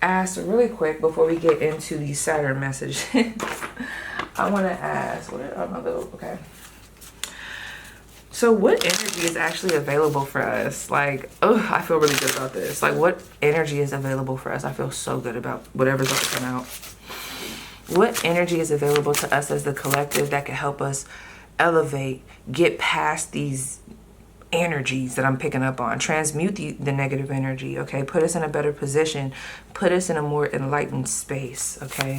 ask really quick before we get into the Saturn message. I want to ask, okay. So what energy is actually available for us? Like, oh, I feel really good about this. Like, what energy is available for us? I feel so good about whatever's about to come out. What energy is available to us as the collective that can help us elevate, get past these energies that I'm picking up on, transmute the negative energy, okay? Put us in a better position, put us in a more enlightened space, okay?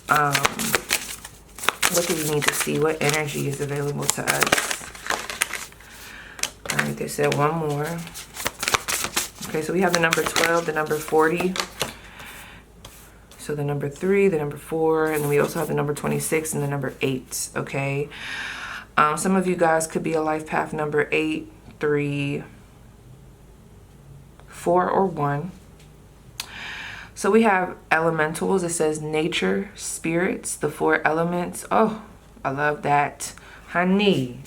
What do we need to see? What energy is available to us? All right, they said one more. Okay, so we have the number 12, the number 40. So the number 3, the number 4, and then we also have the number 26 and the number 8, okay? Some of you guys could be a life path number 8, 3, 4, or 1. So we have elementals. It says nature, spirits, the 4 elements. Oh, I love that. Honey,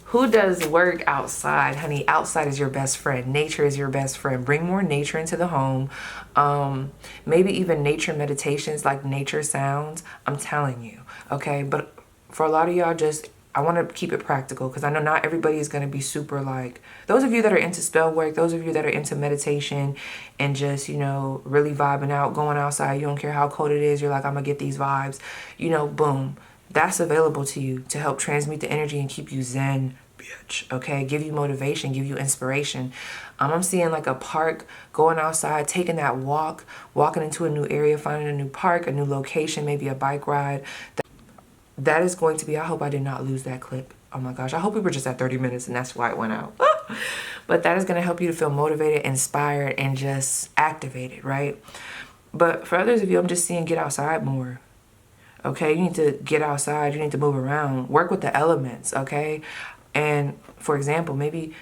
who does work outside? Honey, outside is your best friend. Nature is your best friend. Bring more nature into the home. Maybe even nature meditations, like nature sounds. I'm telling you, okay? But for a lot of y'all, I want to keep it practical, because I know not everybody is going to be super like, those of you that are into spell work, those of you that are into meditation and just, you know, really vibing out, going outside, you don't care how cold it is, you're like, I'm going to get these vibes, you know, boom. That's available to you to help transmute the energy and keep you zen, bitch, okay? Give you motivation, give you inspiration. I'm seeing like a park, going outside, taking that walk, walking into a new area, finding a new park, a new location, maybe a bike ride. That is going to be, I hope I did not lose that clip. Oh my gosh, I hope we were just at 30 minutes and that's why it went out. But that is going to help you to feel motivated, inspired, and just activated, right? But for others of you, I'm just seeing get outside more. Okay, you need to get outside, you need to move around, work with the elements, okay? And for example, maybe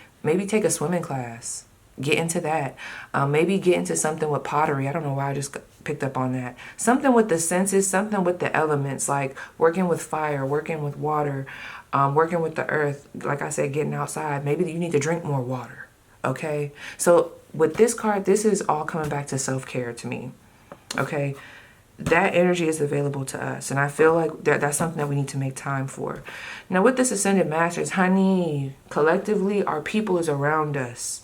take a swimming class. Get into that. Maybe get into something with pottery. I don't know why I just picked up on that. Something with the senses, something with the elements, like working with fire, working with water, working with the earth. Like I said, getting outside. Maybe you need to drink more water, okay? So with this card, this is all coming back to self-care to me, okay? That energy is available to us, and I feel like that's something that we need to make time for. Now with this Ascended Masters, honey, collectively, our people is around us.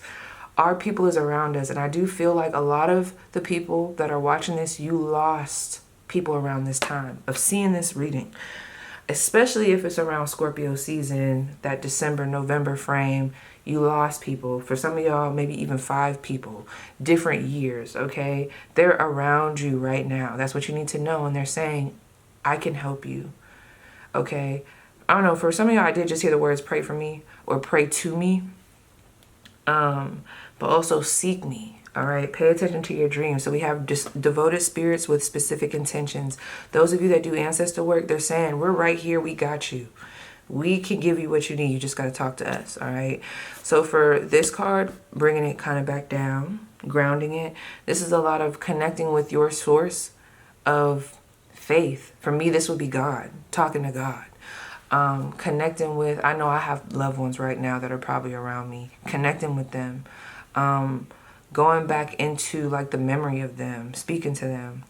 Our people is around us, and I do feel like a lot of the people that are watching this, you lost people around this time of seeing this reading, especially if it's around Scorpio season, that December, November frame. You lost people. For some of y'all, maybe even 5 people, different years, okay? They're around you right now. That's what you need to know, and they're saying, I can help you, okay? I don't know, for some of y'all, I did just hear the words pray for me or pray to me. But also seek me, all right? Pay attention to your dreams. So we have just devoted spirits with specific intentions. Those of you that do ancestor work, they're saying, we're right here, we got you. We can give you what you need. You just got to talk to us, all right? So for this card, bringing it kind of back down, grounding it, this is a lot of connecting with your source of faith. For me, this would be God, talking to God. Connecting with, I know I have loved ones right now that are probably around me, connecting with them, going back into like the memory of them, speaking to them.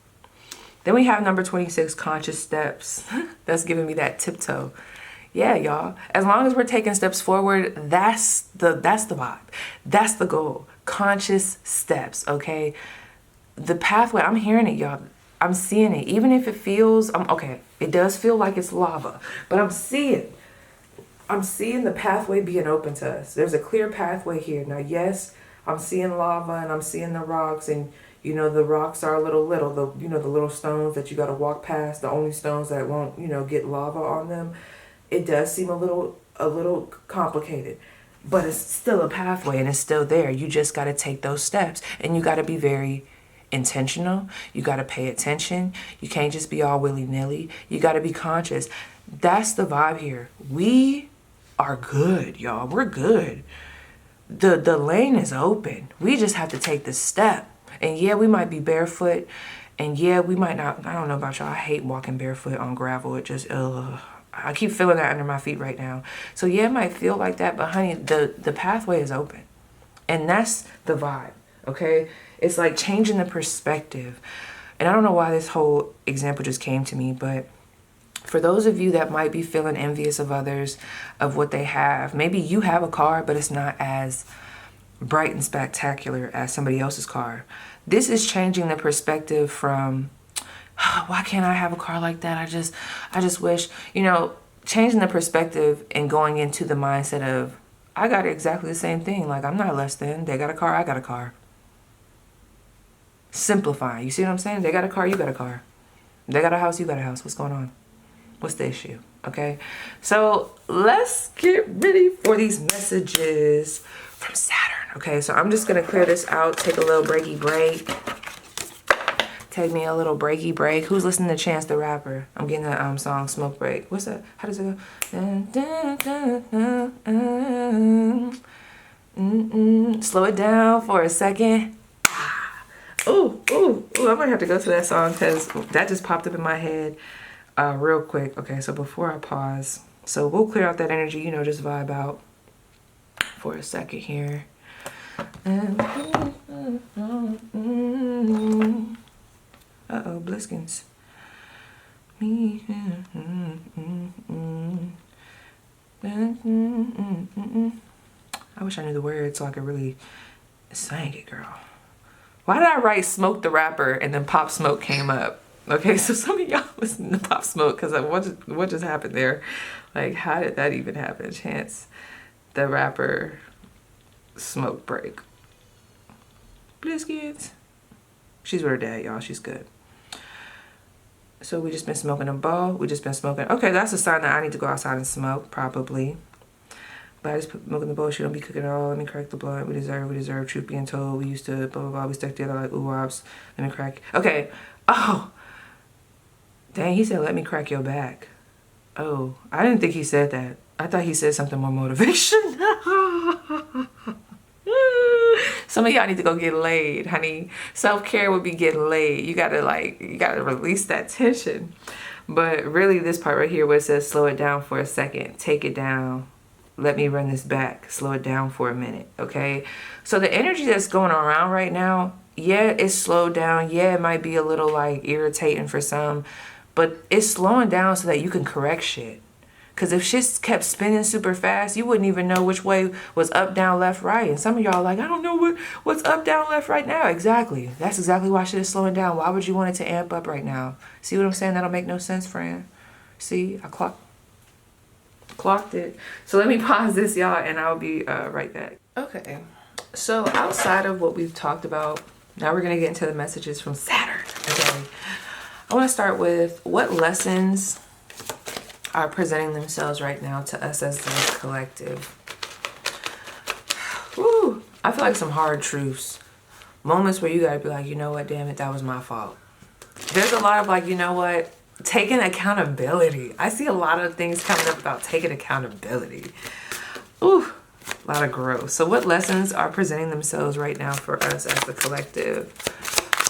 Then we have number 26, conscious steps. That's giving me that tiptoe. Yeah, y'all, as long as we're taking steps forward, that's the vibe. That's the goal. Conscious steps, okay? The pathway, I'm hearing it, y'all. I'm seeing it. Even if it feels, okay, it does feel like it's lava, but I'm seeing the pathway being open to us. There's a clear pathway here. Now, yes, I'm seeing lava and I'm seeing the rocks, and you know, the rocks are the little stones that you got to walk past, the only stones that won't, get lava on them. It does seem a little complicated. but it's still a pathway and it's still there. You just got to take those steps, and you got to be very intentional. You got to pay attention. You can't just be all willy-nilly. You got to be conscious. That's the vibe here. We are good, y'all. We're good. The lane is open. We just have to take the step. And yeah, we might be barefoot, and yeah, we might not. I don't know about y'all. I hate walking barefoot on gravel. It just, ugh. I keep feeling that under my feet right now. So yeah, it might feel like that, but honey, the pathway is open. And that's the vibe, okay? It's like changing the perspective. And I don't know why this whole example just came to me, but for those of you that might be feeling envious of others, of what they have, maybe you have a car, but it's not as bright and spectacular as somebody else's car. This is changing the perspective from, oh, why can't I have a car like that? I just wish, you know, changing the perspective and going into the mindset of, I got exactly the same thing. Like, I'm not less than. They got a car, I got a car. Simplify. You see what I'm saying? They got a car, you got a car. They got a house, you got a house. What's going on? What's the issue? Okay? So let's get ready for these messages from Saturn. Okay, so I'm just going to clear this out, take a little breaky break. Take me a little breaky break. Who's listening to Chance the Rapper? I'm getting that song Smoke Break. What's that? How does it go? Slow it down for a second. Ooh, I might have to go to that song because that just popped up in my head real quick. Okay, so before I pause, so we'll clear out that energy, you know, just vibe out for a second here. Uh-oh, Bliskins. I wish I knew the words so I could really sing it, girl. Why did I write Smoke the Rapper and then Pop Smoke came up? Okay, so some of y'all listen to Pop Smoke because what just happened there? Like, how did that even happen? Chance the Rapper, Smoke Break. Bliskins. She's with her dad, y'all. She's good. So we just been smoking a bowl. We just been smoking. Okay, that's a sign that I need to go outside and smoke, probably. But I just put milk in the bowl. She don't be cooking at all. Let me crack the blunt. We deserve. Truth being told, we used to blah, blah, blah. We stuck together like ooh-wops. Let me crack. Okay. Oh. Dang, he said, let me crack your back. Oh, I didn't think he said that. I thought he said something more motivation. Some of y'all need to go get laid, honey. Self-care would be getting laid. You gotta release that tension. But really this part right here where it says slow it down for a second, take it down, let me run this back, slow it down for a minute, okay? So the energy that's going around right now, yeah, it's slowed down. Yeah, it might be a little like irritating for some, but it's slowing down so that you can correct shit. Because if shit kept spinning super fast, you wouldn't even know which way was up, down, left, right. And some of y'all are like, I don't know what's up, down, left, right now. Exactly. That's exactly why shit is slowing down. Why would you want it to amp up right now? See what I'm saying? That'll make no sense, friend. See, I clocked it. So let me pause this, y'all, and I'll be right back. Okay. So outside of what we've talked about, now we're going to get into the messages from Saturn. Okay. I want to start with what lessons are presenting themselves right now to us as the collective. Woo! I feel like some hard truths. Moments where you gotta be like, you know what, damn it, that was my fault. There's a lot of like, you know what, taking accountability. I see a lot of things coming up about taking accountability. Ooh, a lot of growth. So what lessons are presenting themselves right now for us as the collective?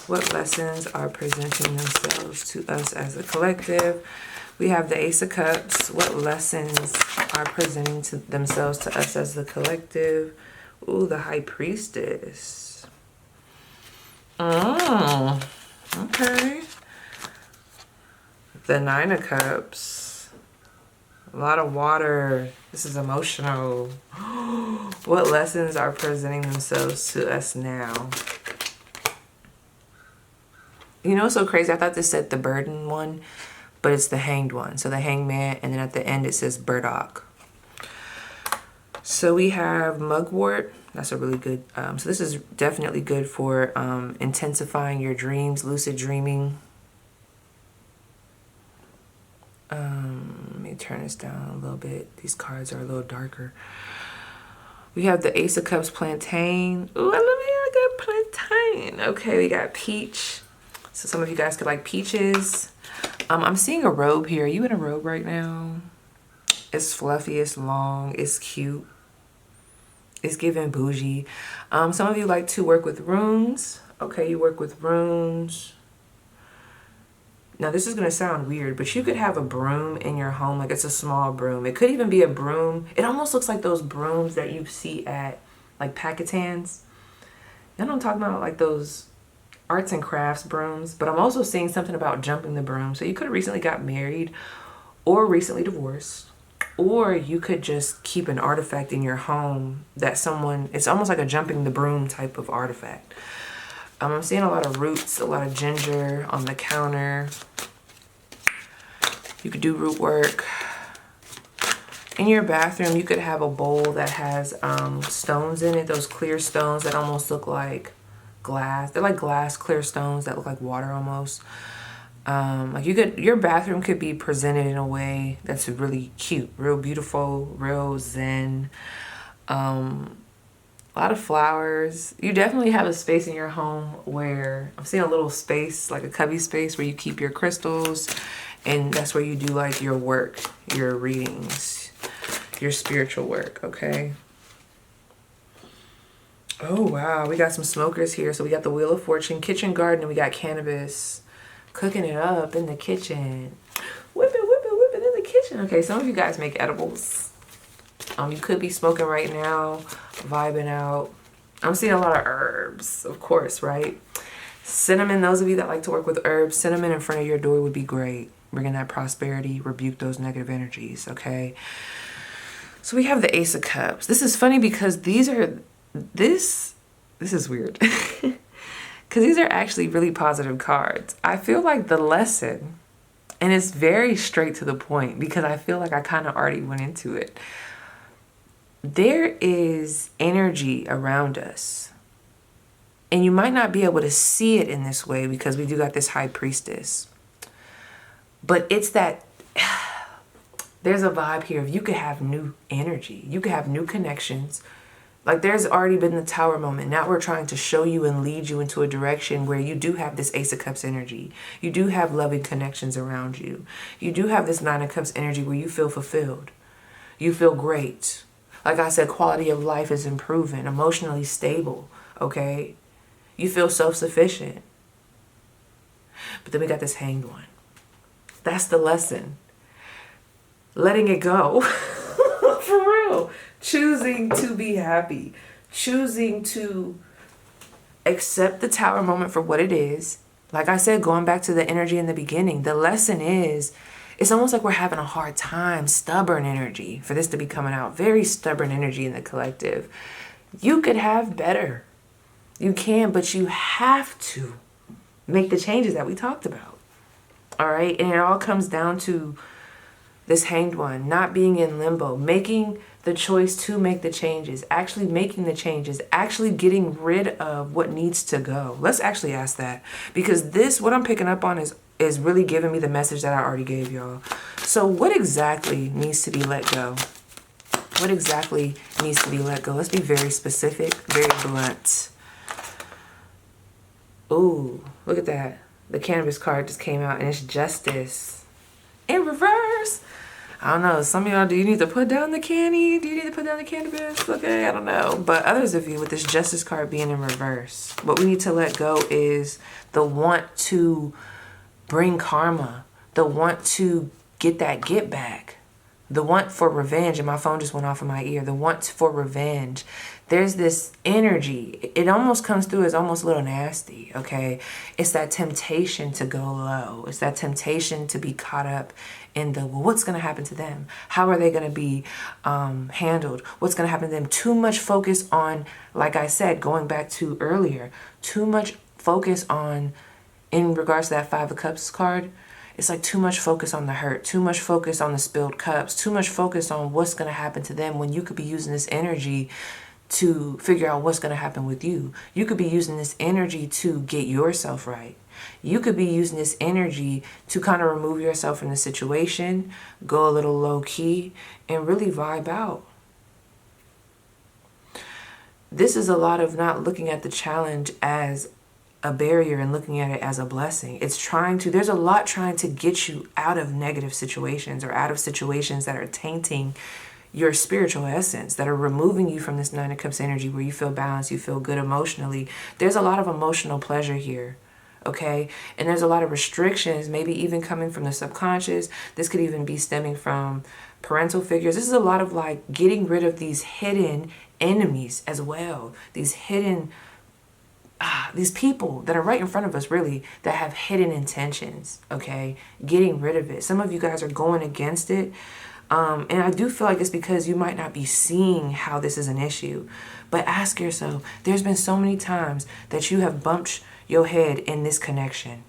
What lessons are presenting themselves to us as a collective? We have the Ace of Cups. What lessons are presenting themselves to us as the collective? Ooh, the High Priestess. Oh, okay. The Nine of Cups. A lot of water. This is emotional. What lessons are presenting themselves to us now? You know, so crazy. I thought this said the burden one, but it's the hanged one. So the hanged man, and then at the end it says burdock. So we have mugwort. That's a really good, so this is definitely good for intensifying your dreams, lucid dreaming. Let me turn this down a little bit. These cards are a little darker. We have the Ace of Cups plantain. Ooh, I got plantain. Okay, we got peach. So some of you guys could like peaches. I'm seeing a robe here. Are you in a robe right now? It's fluffy, it's long, it's cute. It's giving bougie. Some of you like to work with runes. Okay, you work with runes. Now this is going to sound weird, but you could have a broom in your home, like it's a small broom. It could even be a broom. It almost looks like those brooms that you see at like Pakistans. You know what I'm talking about? Like those arts and crafts brooms. But I'm also seeing something about jumping the broom. So you could have recently got married or recently divorced. Or you could just keep an artifact in your home that someone, it's almost like a jumping the broom type of artifact. I'm seeing a lot of roots, a lot of ginger on the counter. You could do root work. In your bathroom, you could have a bowl that has stones in it, those clear stones that almost look like glass. They're like glass clear stones that look like water almost. Like your bathroom could be presented in a way that's really cute, real beautiful, real zen. A lot of flowers. You definitely have a space in your home where I'm seeing a little space, like a cubby space where you keep your crystals, and that's where you do like your work, your readings, your spiritual work, okay? Oh, wow. We got some smokers here. So we got the Wheel of Fortune, kitchen garden, and we got cannabis. Cooking it up in the kitchen. Whip it in the kitchen. Okay, some of you guys make edibles. You could be smoking right now, vibing out. I'm seeing a lot of herbs, of course, right? Cinnamon, those of you that like to work with herbs, cinnamon in front of your door would be great. Bringing that prosperity, rebuke those negative energies, okay? So we have the Ace of Cups. This is funny because this is weird. Because these are actually really positive cards. I feel like the lesson, and it's very straight to the point because I feel like I kind of already went into it. There is energy around us. And you might not be able to see it in this way because we do got this High Priestess. But it's that there's a vibe here of you could have new energy. You could have new connections. Like there's already been the Tower moment. Now we're trying to show you and lead you into a direction where you do have this Ace of Cups energy. You do have loving connections around you. You do have this Nine of Cups energy where you feel fulfilled. You feel great. Like I said, quality of life is improving, emotionally stable, okay? You feel self-sufficient. But then we got this Hanged One. That's the lesson. Letting it go. For real. Choosing to be happy. Choosing to accept the Tower moment for what it is. Like I said, going back to the energy in the beginning, the lesson is, it's almost like we're having a hard time. Stubborn energy for this to be coming out. Very stubborn energy in the collective. You could have better. You can, but you have to make the changes that we talked about. All right. And it all comes down to this Hanged One, not being in limbo, making the choice to make the changes, actually making the changes, actually getting rid of what needs to go. Let's actually ask that, because this, what I'm picking up on is really giving me the message that I already gave y'all. So what exactly needs to be let go? What exactly needs to be let go? Let's be very specific, very blunt. Ooh, look at that. The cannabis card just came out and it's Justice in reverse. I don't know. Some of y'all, do you need to put down the candy? Do you need to put down the cannabis? Okay, I don't know. But others of you, with this Justice card being in reverse, what we need to let go is the want to bring karma, the want to get that get back, the want for revenge. And my phone just went off in my ear. The want for revenge. There's this energy. It almost comes through as almost a little nasty, okay? It's that temptation to go low. It's that temptation to be caught up in the, well, what's going to happen to them? How are they going to be handled? What's going to happen to them? Too much focus on, like I said, going back to earlier, too much focus on, in regards to that Five of Cups card, it's like too much focus on the hurt, too much focus on the spilled cups, too much focus on what's going to happen to them when you could be using this energy to figure out what's going to happen with you. You could be using this energy to get yourself right. You could be using this energy to kind of remove yourself from the situation, go a little low key, and really vibe out. this is a lot of not looking at the challenge as a barrier and looking at it as a blessing. There's a lot trying to get you out of negative situations, or out of situations that are tainting your spiritual essence, that are removing you from this Nine of Cups energy where you feel balanced, you feel good emotionally. There's a lot of emotional pleasure here, okay? And there's a lot of restrictions, maybe even coming from the subconscious. This could even be stemming from parental figures. This is a lot of like getting rid of these hidden enemies as well. These hidden these people that are right in front of us, really, that have hidden intentions, okay? Getting rid of it. Some of you guys are going against it. And I do feel like it's because you might not be seeing how this is an issue. But ask yourself, there's been so many times that you have bumped your head in this connection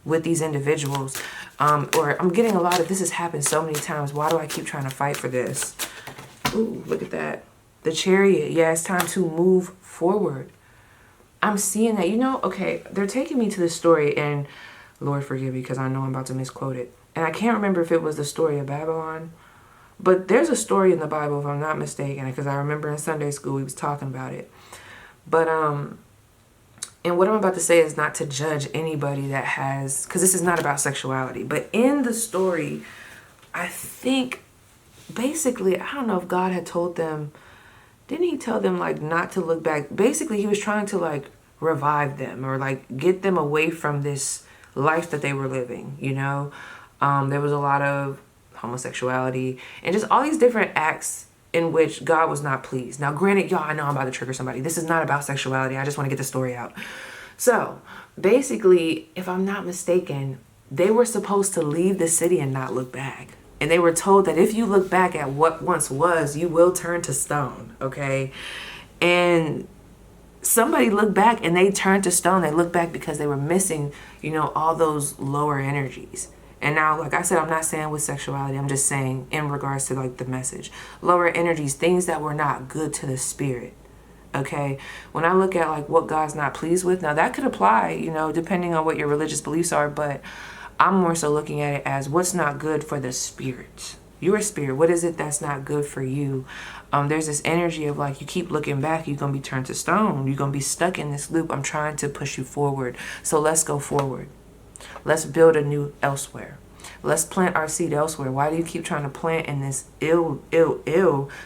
with these individuals. Or I'm getting a lot of, this has happened so many times. Why do I keep trying to fight for this? Ooh, look at that. The Chariot. Yeah, it's time to move forward. I'm seeing that, okay, they're taking me to this story, and Lord forgive me because I know I'm about to misquote it. And I can't remember if it was the story of Babylon, but there's a story in the Bible, if I'm not mistaken, because I remember in Sunday school we was talking about it. But, and what I'm about to say is not to judge anybody that has, because this is not about sexuality, but in the story, I think, basically, I don't know if God had told them, didn't he tell them like not to look back? Basically, he was trying to like revive them, or like get them away from this life that they were living, There was a lot of homosexuality and just all these different acts in which God was not pleased. Now, granted, y'all, I know I'm about to trigger somebody. This is not about sexuality. I just want to get the story out. So basically, if I'm not mistaken, they were supposed to leave the city and not look back. And they were told that if you look back at what once was, you will turn to stone, okay? And somebody looked back and they turned to stone. They looked back because they were missing, all those lower energies. And now, like I said, I'm not saying with sexuality. I'm just saying in regards to like the message. Lower energies, things that were not good to the spirit, okay? When I look at like what God's not pleased with, now that could apply, depending on what your religious beliefs are, but I'm more so looking at it as what's not good for the spirit. Your spirit, what is it that's not good for you? There's this energy of like, you keep looking back, you're going to be turned to stone. You're going to be stuck in this loop. I'm trying to push you forward. So let's go forward. Let's build a new elsewhere. Let's plant our seed elsewhere. Why do you keep trying to plant in this ill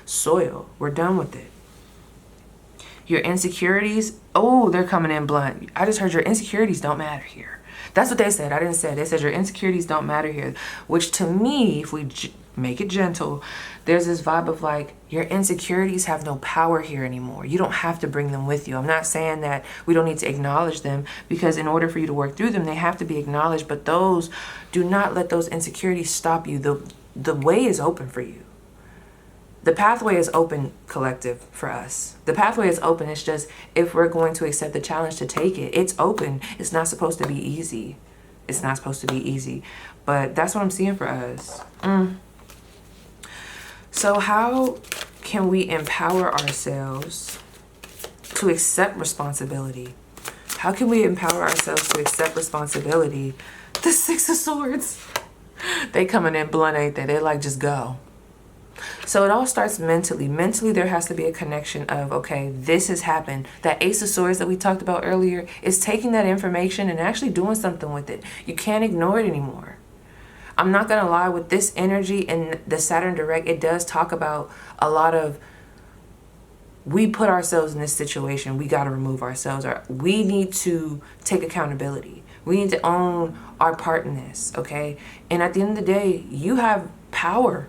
soil? We're done with it. Your insecurities, oh, they're coming in blunt. I just heard your insecurities don't matter here. That's what they said. I didn't say it. They said your insecurities don't matter here, which to me, if we make it gentle, there's this vibe of like, your insecurities have no power here anymore. You don't have to bring them with you. I'm not saying that we don't need to acknowledge them, because in order for you to work through them, they have to be acknowledged. But do not let those insecurities stop you. The way is open for you. The pathway is open, collective, for us. The pathway is open. It's just, if we're going to accept the challenge to take it, it's open. It's not supposed to be easy. It's not supposed to be easy. But that's what I'm seeing for us. So how can we empower ourselves to accept responsibility? How can we empower ourselves to accept responsibility? The Six of Swords. They coming in blunt, ain't they? They're like, just go. So it all starts mentally. Mentally, there has to be a connection of, okay, this has happened. That Ace of Swords that we talked about earlier is taking that information and actually doing something with it. You can't ignore it anymore. I'm not going to lie, with this energy in the Saturn direct, it does talk about a lot of, we put ourselves in this situation. We got to remove ourselves. We need to take accountability. We need to own our part in this, okay? And at the end of the day, you have power.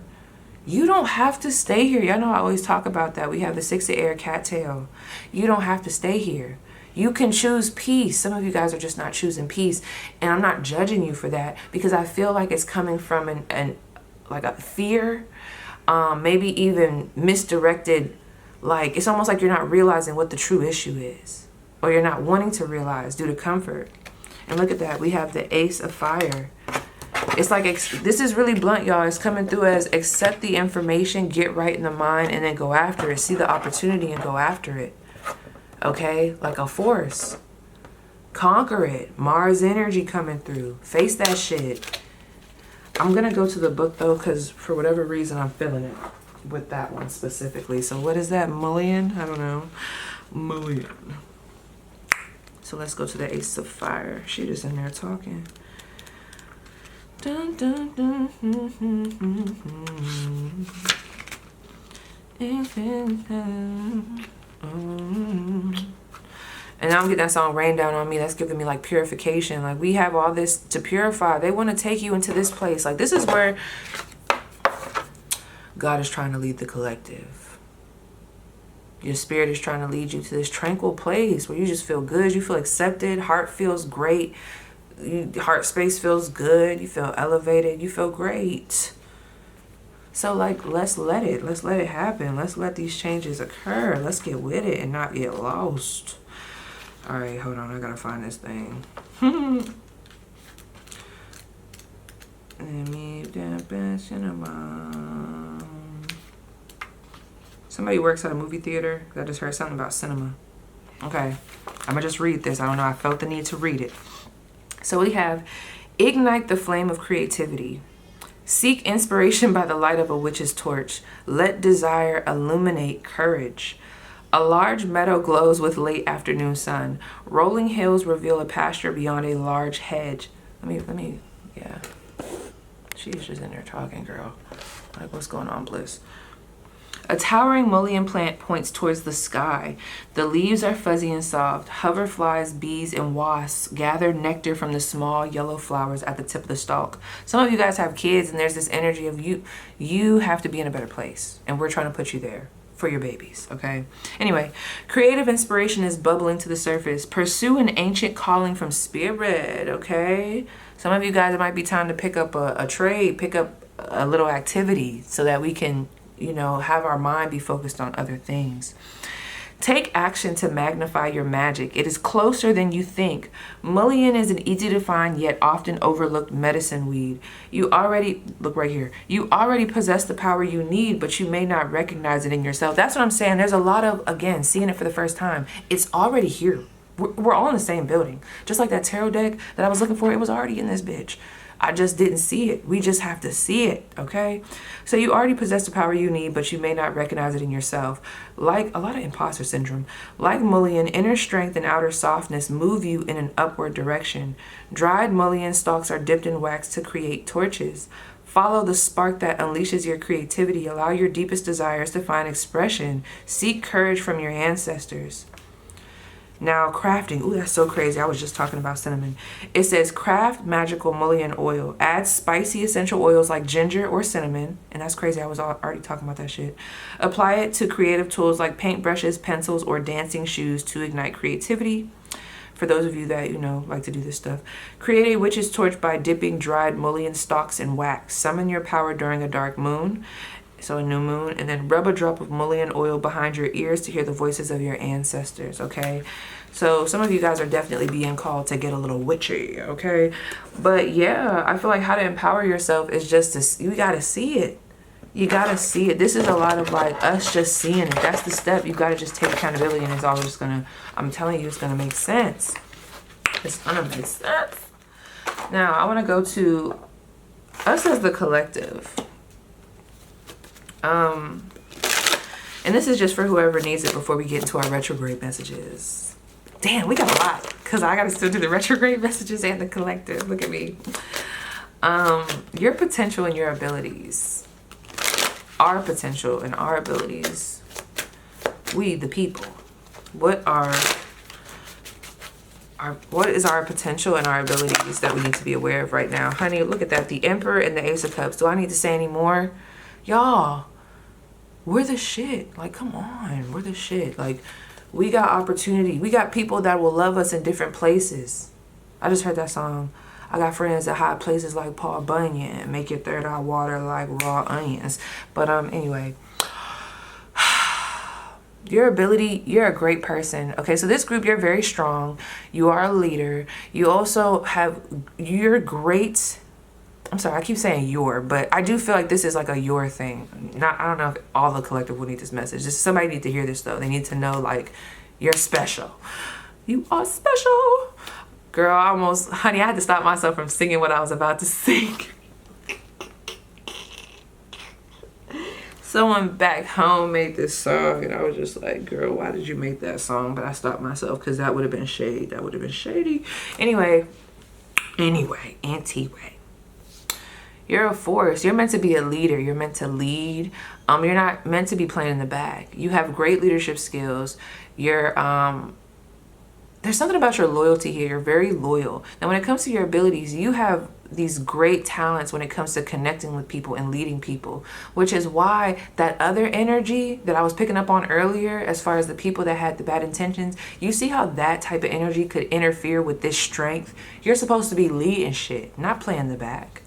You don't have to stay here. Y'all know I always talk about that. We have the Six of Air, cattail. You don't have to stay here. You can choose peace. Some of you guys are just not choosing peace. And I'm not judging you for that, because I feel like it's coming from like a fear, maybe even misdirected. Like, it's almost like you're not realizing what the true issue is, or you're not wanting to realize due to comfort. And look at that. We have the Ace of Fire. It's like, this is really blunt, y'all. It's coming through as accept the information, get right in the mind, and then go after it. See the opportunity and go after it. Okay? Like a force. Conquer it. Mars energy coming through. Face that shit. I'm going to go to the book, though, because for whatever reason, I'm feeling it. with that one specifically. So what is that? Mullion? I don't know. Mullion. So let's go to the Ace of Fire. She just in there talking. Dun, dun, dun, And I don't get that song Rain Down on Me. That's giving me like purification. Like we have all this to purify. They want to take you into this place. Like this is where God is trying to lead the collective. Your spirit is trying to lead you to this tranquil place where you just feel good. You feel accepted. Heart feels great. Heart space feels good. You feel elevated. You feel great. So like, let's let it happen. Let's let these changes occur. Let's get with it and not get lost. All right, hold on. I gotta find this thing. Let me dampen cinema. Somebody works at a movie theater. I just heard something about cinema. Okay, I'm gonna just read this. I don't know. I felt the need to read it. So we have, ignite the flame of creativity. Seek inspiration by the light of a witch's torch. Let desire illuminate courage. A large meadow glows with late afternoon sun. Rolling hills reveal a pasture beyond a large hedge. Let me, yeah. She's just in there talking, girl. Like, what's going on, Bliss? A towering mullein plant points towards the sky. The leaves are fuzzy and soft. Hoverflies, bees, and wasps gather nectar from the small yellow flowers at the tip of the stalk. Some of you guys have kids, and there's this energy of you have to be in a better place, and we're trying to put you there for your babies, okay? Anyway, creative inspiration is bubbling to the surface. Pursue an ancient calling from spirit, okay? Some of you guys, it might be time to pick up a trade, pick up a little activity so that we can, you know, have our mind be focused on other things. Take action to magnify your magic. It is closer than you think. Mullein is an easy to find yet often overlooked medicine weed. You already, look right here, you already possess the power you need, but you may not recognize it in yourself. That's what I'm saying. There's a lot of, again, seeing it for the first time. It's already here. We're all in the same building. Just like that tarot deck that I was looking for, it was already in this bitch. I just didn't see it. We just have to see it, okay? So you already possess the power you need, but you may not recognize it in yourself. Like a lot of imposter syndrome. Like mullein, inner strength and outer softness move you in an upward direction. Dried mullein stalks are dipped in wax to create torches. Follow the spark that unleashes your creativity. Allow your deepest desires to find expression. Seek courage from your ancestors. Now crafting, ooh, that's so crazy. I was just talking about cinnamon. It says craft magical mullein oil. Add spicy essential oils like ginger or cinnamon. And that's crazy. I was already talking about that shit. Apply it to creative tools like paintbrushes, pencils, or dancing shoes to ignite creativity. For those of you that, you know, like to do this stuff. Create a witch's torch by dipping dried mullein stalks in wax. Summon your power during a dark moon. So a new moon, and then rub a drop of mullein oil behind your ears to hear the voices of your ancestors, okay? So some of you guys are definitely being called to get a little witchy, okay? But yeah, I feel like how to empower yourself is just to, you gotta see it. You gotta see it. This is a lot of like us just seeing it. That's the step. You gotta just take accountability, and it's all just gonna, I'm telling you, it's gonna make sense. It's gonna make sense. Now, I wanna go to us as the collective. And this is just for whoever needs it before we get into our retrograde messages. Damn, we got a lot because I got to still do the retrograde messages and the collective. Look at me. Your potential and your abilities. Our potential and our abilities. We, the people. What is our potential and our abilities that we need to be aware of right now? Honey, look at that. The Emperor and the Ace of Cups. Do I need to say any more? Y'all, we're the shit. Like, come on. We're the shit. Like, we got opportunity. We got people that will love us in different places. I just heard that song. I got friends at high places like Paul Bunyan. Make your third eye water like raw onions. But anyway. Your ability, you're a great person. Okay, so this group, you're very strong. You are a leader. You also have, you're great. I'm sorry, I keep saying your, but I do feel like this is like a your thing. I don't know if all the collective will need this message. Just somebody need to hear this though. They need to know like you're special. You are special. Girl, honey, I had to stop myself from singing what I was about to sing. Someone back home made this song, and I was just like, girl, why did you make that song? But I stopped myself because that would have been shade. That would have been shady. Anyway, anti-way. You're a force. You're meant to be a leader. You're meant to lead. You're not meant to be playing in the back. You have great leadership skills. You're there's something about your loyalty here. You're very loyal. Now, when it comes to your abilities, you have these great talents when it comes to connecting with people and leading people, which is why that other energy that I was picking up on earlier, as far as the people that had the bad intentions, you see how that type of energy could interfere with this strength. You're supposed to be leading shit, not playing the back.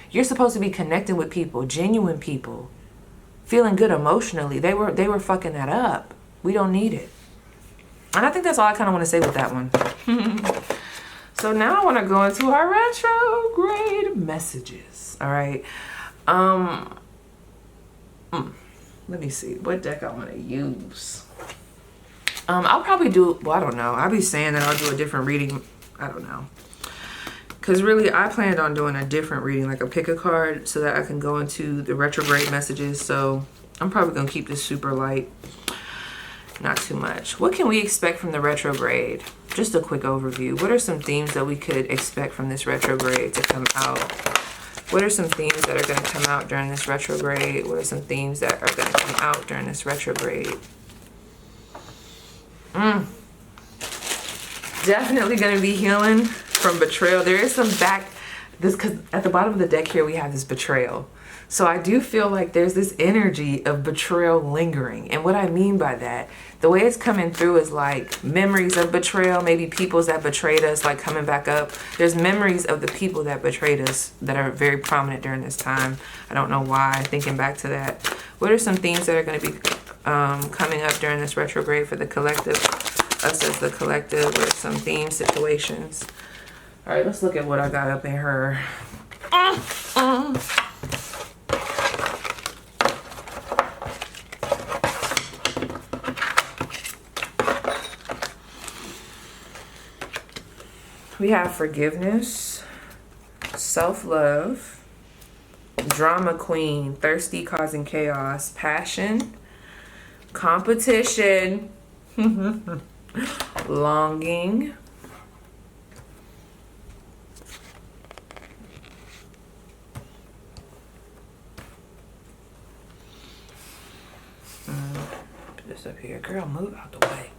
You're supposed to be connecting with people, genuine people, feeling good emotionally. They were fucking that up. We don't need it. And I think that's all I kind of want to say with that one. So now I want to go into our retrograde messages. All right. Let me see what deck I want to use. I'll probably do, well, I don't know. I'll be saying that I'll do a different reading. I don't know. Because really, I planned on doing a different reading, like a pick a card, so that I can go into the retrograde messages. So I'm probably going to keep this super light. Not too much. What can we expect from the retrograde? Just a quick overview. What are some themes that we could expect from this retrograde to come out? What are some themes that are going to come out during this retrograde? What are some themes that are going to come out during this retrograde? Definitely going to be healing from betrayal. There is some because at the bottom of the deck here we have this betrayal. So I do feel like there's this energy of betrayal lingering. And what I mean by that, the way it's coming through is like memories of betrayal, maybe peoples that betrayed us, like coming back up. There's memories of the people that betrayed us that are very prominent during this time. I don't know why, thinking back to that. What are some themes that are going to be coming up during this retrograde for the collective? Us as the collective. What are some themes, situations? All right, let's look at what I got up in her. We have forgiveness, self-love, drama queen, thirsty, causing chaos, passion, competition, longing, put this up here. Girl, move out the way.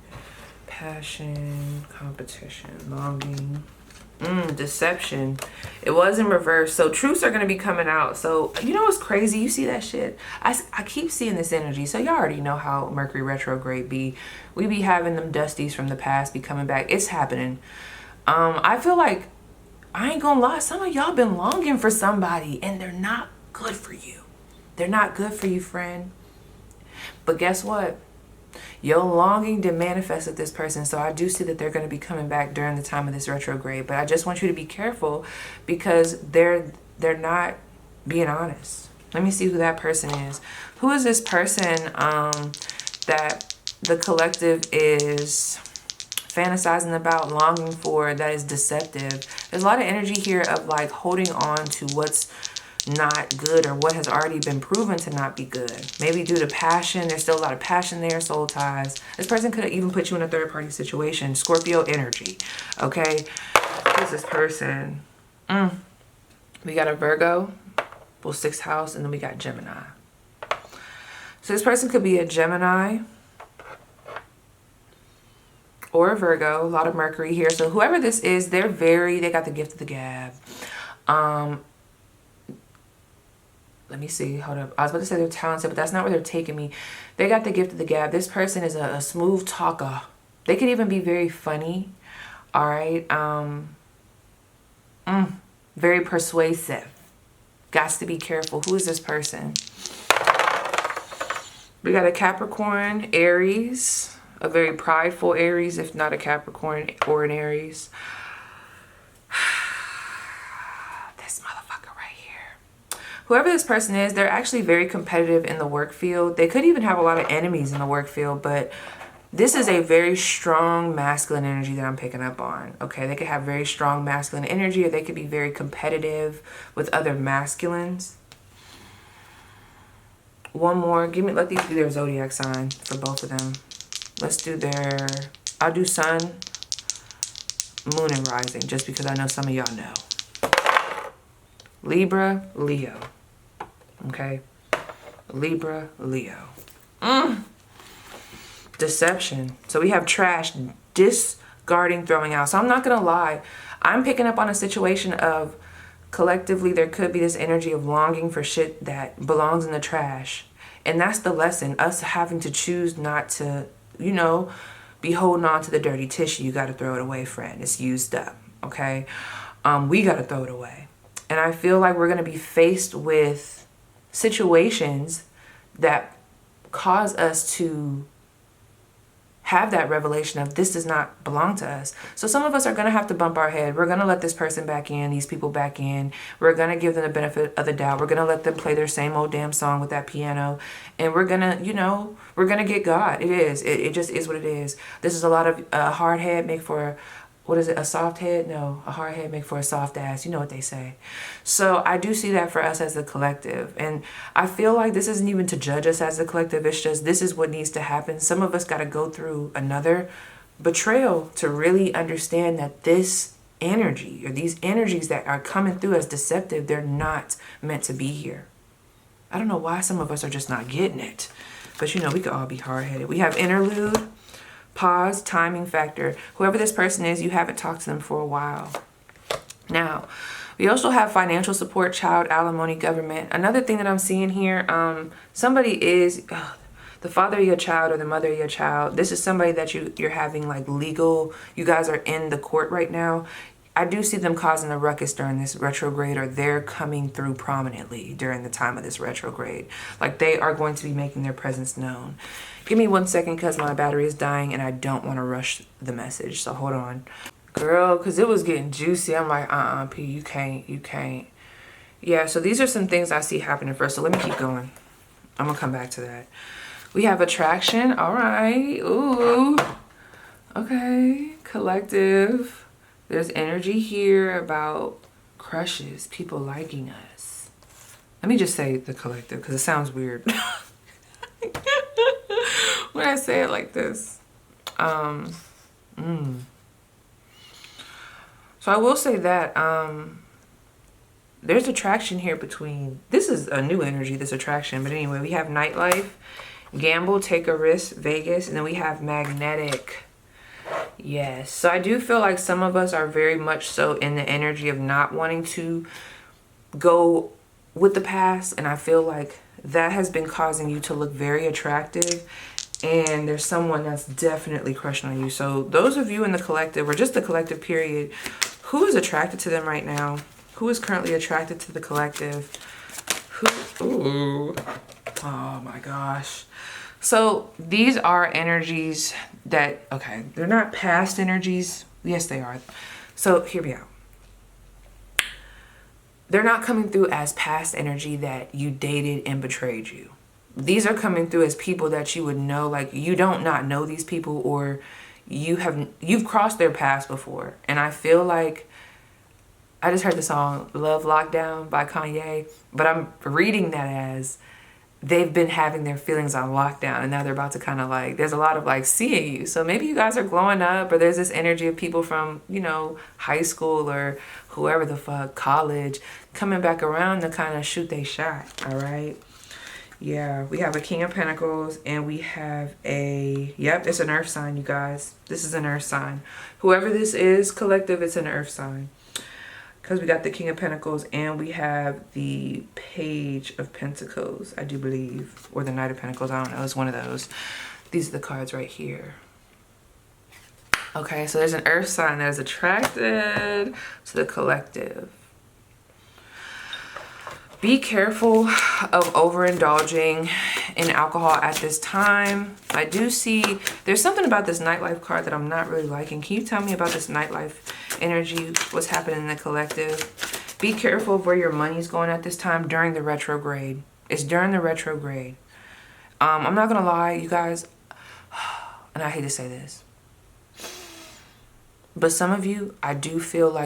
Passion, competition, longing, deception. It was in reverse. So truths are going to be coming out. So you know what's crazy? You see that shit? I keep seeing this energy. So y'all already know how Mercury retrograde be. We be having them dusties from the past be coming back. It's happening. I feel like, I ain't gonna lie, some of y'all been longing for somebody and they're not good for you. They're not good for you, friend. But guess what? Your longing to manifest with this person. So I do see that they're going to be coming back during the time of this retrograde. But I just want you to be careful because they're not being honest. Let me see who that person is. Who is this person that the collective is fantasizing about, longing for, that is deceptive? There's a lot of energy here of like holding on to what's not good or what has already been proven to not be good. Maybe due to passion. There's still a lot of passion there, soul ties. This person could even put you in a third party situation. Scorpio energy. Okay. Who's this person? We got a Virgo. Well, 6th house. And then we got Gemini. So this person could be a Gemini or a Virgo. A lot of Mercury here. So whoever this is, they got the gift of the gab. Let me see. Hold up. I was about to say they're talented, but that's not where they're taking me. They got the gift of the gab. This person is a smooth talker. They could even be very funny. All right. Very persuasive. Gots to be careful. Who is this person? We got a Capricorn, Aries. A very prideful Aries, if not a Capricorn or an Aries. Whoever this person is, they're actually very competitive in the work field. They could even have a lot of enemies in the work field, but this is a very strong masculine energy that I'm picking up on. Okay, they could have very strong masculine energy, or they could be very competitive with other masculines. One more. Let these be their zodiac sign for both of them. Let's do I'll do sun, moon, and rising, just because I know some of y'all know. Libra, Leo. Okay? Libra, Leo. Deception. So we have trash, discarding, throwing out. So I'm not going to lie. I'm picking up on a situation of collectively there could be this energy of longing for shit that belongs in the trash. And that's the lesson. Us having to choose not to, you know, be holding on to the dirty tissue. You got to throw it away, friend. It's used up. Okay? We got to throw it away. And I feel like we're going to be faced with situations that cause us to have that revelation of this does not belong to us. So some of us are going to have to bump our head. We're going to let this person back in, these people back in. We're going to give them the benefit of the doubt. We're going to let them play their same old damn song with that piano. And we're going to, you know, we're going to get God. It is. It just is what it is. This is a lot of hard head make for, what is it, a soft head? No, a hard head make for a soft ass. You know what they say. So I do see that for us as a collective. And I feel like this isn't even to judge us as a collective. It's just this is what needs to happen. Some of us got to go through another betrayal to really understand that this energy or these energies that are coming through as deceptive, they're not meant to be here. I don't know why some of us are just not getting it. But, you know, we could all be hard-headed. We have interlude. Pause, timing factor. Whoever this person is, you haven't talked to them for a while. Now, we also have financial support, child, alimony, government. Another thing that I'm seeing here, somebody is the father of your child or the mother of your child. This is somebody that you're having like legal, you guys are in the court right now. I do see them causing a ruckus during this retrograde, or they're coming through prominently during the time of this retrograde. Like they are going to be making their presence known. Give me 1 second because my battery is dying and I don't want to rush the message. So hold on. Girl, because it was getting juicy. I'm like, P, you can't. Yeah, so these are some things I see happening first. So let me keep going. I'm going to come back to that. We have attraction. All right. Ooh. Okay. Collective. There's energy here about crushes, people liking us. Let me just say the collective because it sounds weird when I say it like this. So I will say that there's attraction here between, this is a new energy, this attraction. But anyway, we have nightlife, gamble, take a risk, Vegas, and then we have magnetic. Yes, so I do feel like some of us are very much so in the energy of not wanting to go with the past, and I feel like that has been causing you to look very attractive, and there's someone that's definitely crushing on you. So those of you in the collective, or just the collective period, who is attracted to them right now? Who is currently attracted to the collective? Who? Ooh. Oh my gosh. So these are energies that, okay, they're not past energies. Yes, they are. So hear me out. They're not coming through as past energy that you dated and betrayed you. These are coming through as people that you would know, like you don't not know these people, or you've crossed their paths before. And I feel like, I just heard the song Love Lockdown by Kanye, but I'm reading that as they've been having their feelings on lockdown, and now they're about to kind of like, there's a lot of like seeing you. So maybe you guys are glowing up, or there's this energy of people from, you know, high school or whoever the fuck, college, coming back around to kind of shoot they shot. All right. Yeah, we have a King of Pentacles, and we have yep, it's an earth sign, you guys. This is an earth sign. Whoever this is, collective, it's an earth sign. Because we got the King of Pentacles, and we have the Page of Pentacles, I do believe. Or the Knight of Pentacles, I don't know. It's one of those. These are the cards right here. Okay, so there's an earth sign that is attracted to the collective. Be careful of overindulging in alcohol at this time. I do see, there's something about this nightlife card that I'm not really liking. Can you tell me about this nightlife energy? What's happening in the collective? Be careful of where your money's going at this time during the retrograde. It's during the retrograde. I'm not gonna lie, you guys, and I hate to say this, but some of you, I do cleanse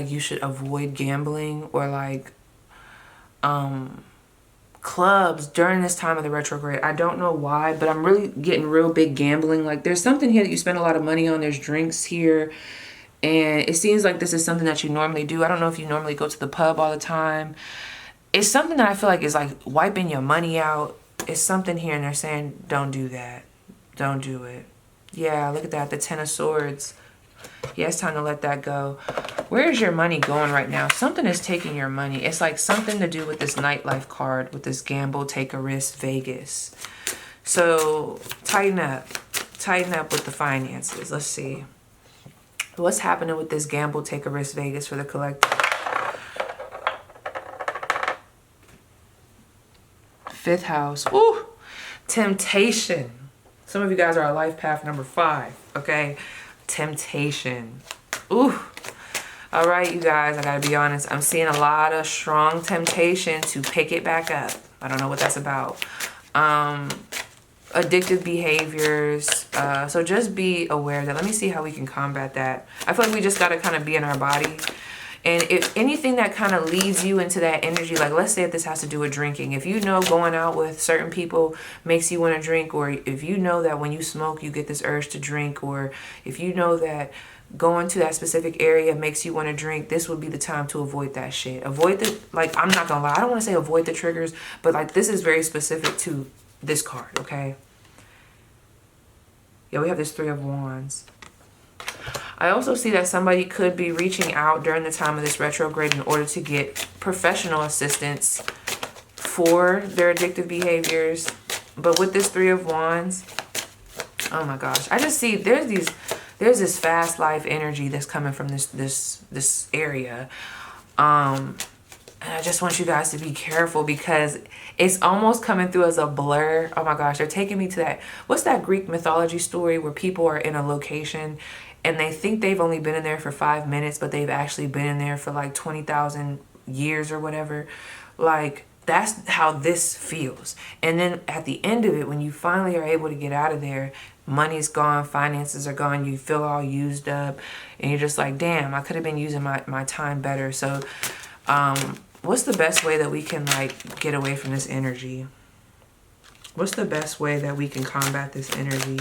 clubs during this time of the retrograde. I don't know why, but I'm really getting real big gambling. Like there's something here that you spend a lot of money on. There's drinks here. And it seems like this is something that you normally do. I don't know if you normally go to the pub all the time. It's something that I feel like is like wiping your money out. It's something here and they're saying, don't do that. Don't do it. Yeah, look at that. The Ten of Swords. Yeah, it's time to let that go. Where is your money going right now? Something is taking your money. It's like something to do with this nightlife card, with this gamble, take a risk, Vegas. So tighten up. Tighten up with the finances. Let's see. What's happening with this gamble, take a risk, Vegas for the collective? Fifth house. Ooh, temptation. Some of you guys are on life path number 5, okay? Temptation. Ooh. All right, you guys, I gotta be honest. I'm seeing a lot of strong temptation to pick it back up. I don't know what that's about. Addictive behaviors. So just be aware that. Let me see how we can combat that. I feel like we just gotta kind of be in our body. And if anything that kind of leads you into that energy, like let's say if this has to do with drinking, if you know going out with certain people makes you want to drink, or if you know that when you smoke you get this urge to drink, or if you know that going to that specific area makes you want to drink, this would be the time to avoid that shit. Avoid the, like, I'm not gonna lie, I don't want to say avoid the triggers, but like this is very specific to this card, okay? Yeah, we have this 3 of Wands. I also see that somebody could be reaching out during the time of this retrograde in order to get professional assistance for their addictive behaviors. But with this 3 of Wands, oh my gosh, I just see there's this fast life energy that's coming from this area. And I just want you guys to be careful because it's almost coming through as a blur. Oh my gosh, they're taking me to that. What's that Greek mythology story where people are in a location and they think they've only been in there for 5 minutes, but they've actually been in there for like 20,000 years or whatever. Like, that's how this feels. And then at the end of it, when you finally are able to get out of there, money's gone, finances are gone, you feel all used up, and you're just like, damn, I could have been using my time better. So, what's the best way that we can like get away from this energy? What's the best way that we can combat this energy?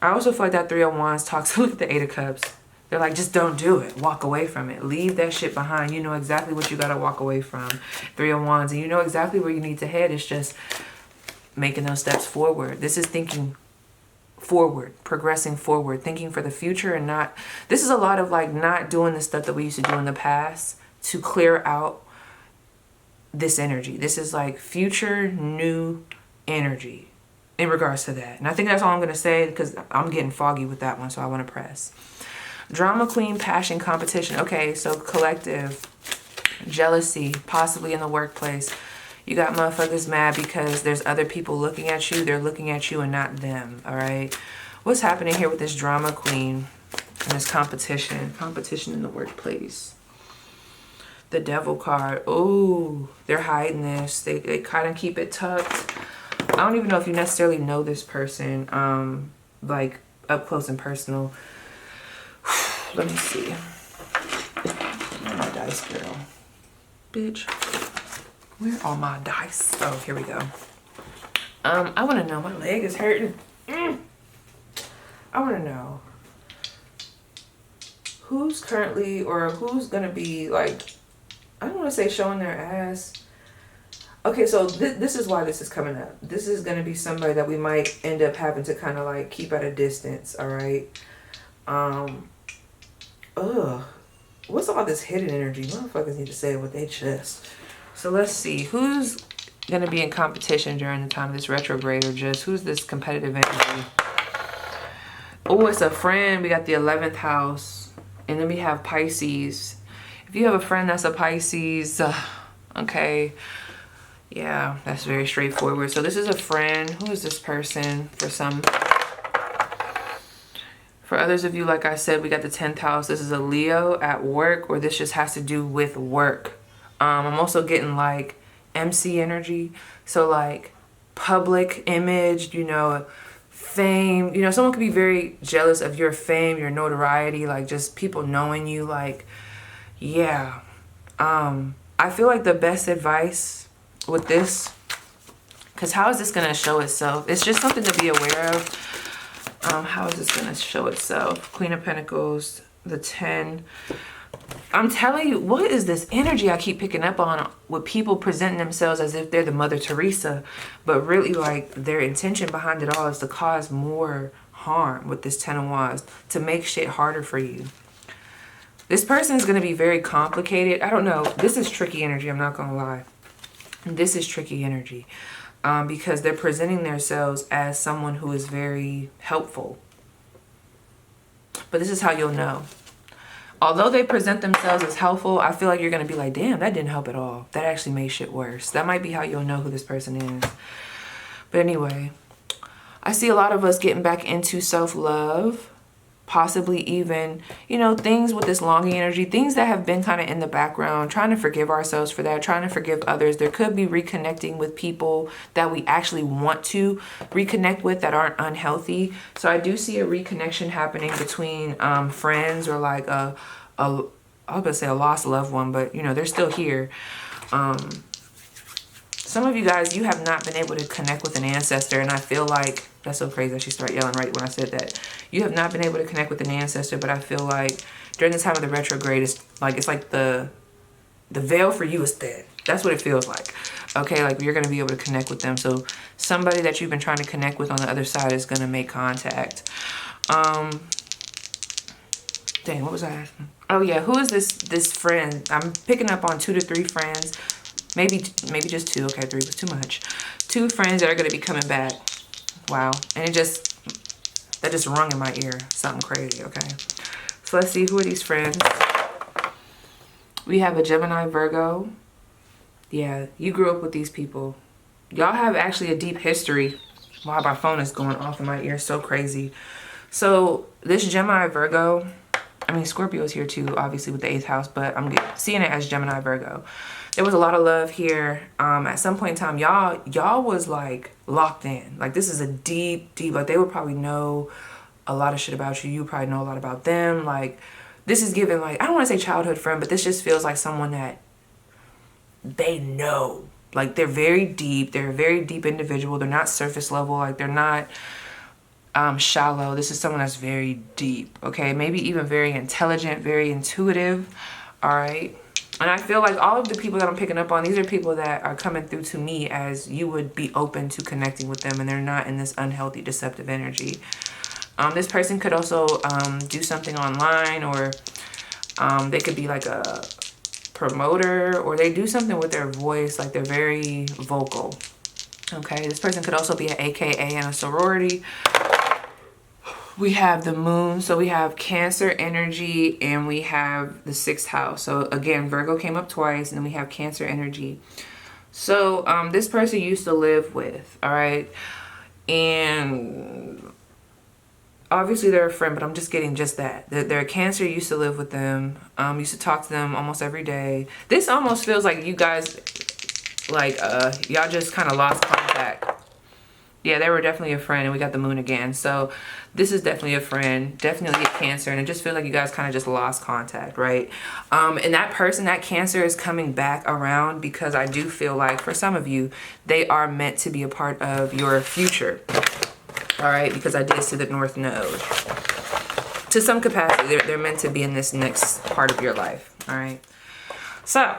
I also feel like that 3 of Wands talks, look at the 8 of Cups. They're like, just don't do it. Walk away from it. Leave that shit behind. You know exactly what you got to walk away from. 3 of Wands. And you know exactly where you need to head. It's just making those steps forward. This is thinking forward, progressing forward, thinking for the future and not... This is a lot of like not doing the stuff that we used to do in the past to clear out this energy. This is like future new energy in regards to that. And I think that's all I'm going to say because I'm getting foggy with that one, so I want to press. Drama queen, passion, competition. Okay, so collective, jealousy, possibly in the workplace. You got motherfuckers mad because there's other people looking at you. They're looking at you and not them, all right? What's happening here with this drama queen and this competition? Competition in the workplace. The devil card. Oh, they're hiding this. They kind of keep it tucked. I don't even know if you necessarily know this person, like up close and personal. Let me see. Where's my dice, girl? Bitch. Where are my dice? Oh, here we go. I want to know. My leg is hurting. I want to know who's currently or who's going to be like, I don't want to say showing their ass. Okay, so this is why this is coming up. This is going to be somebody that we might end up having to kind of like keep at a distance, all right? What's all this hidden energy? Motherfuckers need to say it with their chest. So let's see. Who's going to be in competition during the time of this retrograde, or just who's this competitive energy? Oh, it's a friend. We got the 11th house. And then we have Pisces. If you have a friend that's a Pisces, okay. Yeah, that's very straightforward. So this is a friend. Who is this person for some? For others of you, like I said, we got the 10th house. This is a Leo at work, or this just has to do with work. I'm also getting like MC energy. So like public image, you know, fame. You know, someone could be very jealous of your fame, your notoriety, like just people knowing you. Like, yeah. I feel like the best advice with this, because how is this going to show itself? It's just something to be aware of. How is this going to show itself? Queen of Pentacles, the 10. I'm telling you, what is this energy I keep picking up on with people presenting themselves as if they're the Mother Teresa, but really like their intention behind it all is to cause more harm with this 10 of Wands, to make shit harder for you. This person is going to be very complicated. I don't know. This is tricky energy. I'm not going to lie. This is tricky energy because they're presenting themselves as someone who is very helpful. But this is how you'll know. Although they present themselves as helpful, I feel like you're going to be like, damn, that didn't help at all. That actually made shit worse. That might be how you'll know who this person is. But anyway, I see a lot of us getting back into self-love. Possibly even, you know, things with this longing energy, things that have been kind of in the background, trying to forgive ourselves for that, trying to forgive others. There could be reconnecting with people that we actually want to reconnect with that aren't unhealthy. So I do see a reconnection happening between friends, or like I was gonna say a lost loved one, but you know, they're still here. Some of you guys, you have not been able to connect with an ancestor, and I feel like that's so crazy that she started yelling right when I said that. You have not been able to connect with an ancestor, but I feel like during the time of the retrograde, it's like the veil for you is thin. That's what it feels like. Okay, like you're going to be able to connect with them. So somebody that you've been trying to connect with on the other side is going to make contact. Dang, what was I asking? Oh yeah, who is this friend? I'm picking up on 2 to 3 friends. Maybe just 2. Okay, 3 was too much. 2 friends that are going to be coming back. Wow. And that just rung in my ear. Something crazy, okay? So let's see, who are these friends? We have a Gemini, Virgo. Yeah, you grew up with these people. Y'all have actually a deep history. Wow, my phone is going off in my ear. So crazy. So this Gemini, Virgo, I mean, Scorpio's here too, obviously with the 8th house, but I'm seeing it as Gemini, Virgo. There was a lot of love here. At some point in time, y'all was like locked in. Like this is a deep, like they would probably know a lot of shit about you. You probably know a lot about them. Like this is given like, I don't want to say childhood friend, but this just feels like someone that they know. Like they're very deep. They're a very deep individual. They're not surface level. Like they're not shallow. This is someone that's very deep. Okay, maybe even very intelligent, very intuitive. All right. And I feel like all of the people that I'm picking up on, these are people that are coming through to me as you would be open to connecting with them, and they're not in this unhealthy, deceptive energy. This person could also do something online, or they could be like a promoter, or they do something with their voice, like they're very vocal. Okay, this person could also be an AKA in a sorority. We have the moon, so we have Cancer energy, and we have the 6th house. So again, Virgo came up twice, and then we have Cancer energy. So this person used to live with, all right? And obviously they're a friend, but I'm just getting just that. They're a Cancer, used to live with them, used to talk to them almost every day. This almost feels like you guys, like, y'all just kind of lost contact. Yeah, they were definitely a friend, and we got the moon again. So this is definitely a friend, definitely a Cancer, and it just feels like you guys kind of just lost contact, right? And that person, that Cancer, is coming back around because I do feel like for some of you, they are meant to be a part of your future, all right? Because I did see the North Node. To some capacity, they're meant to be in this next part of your life, all right? So,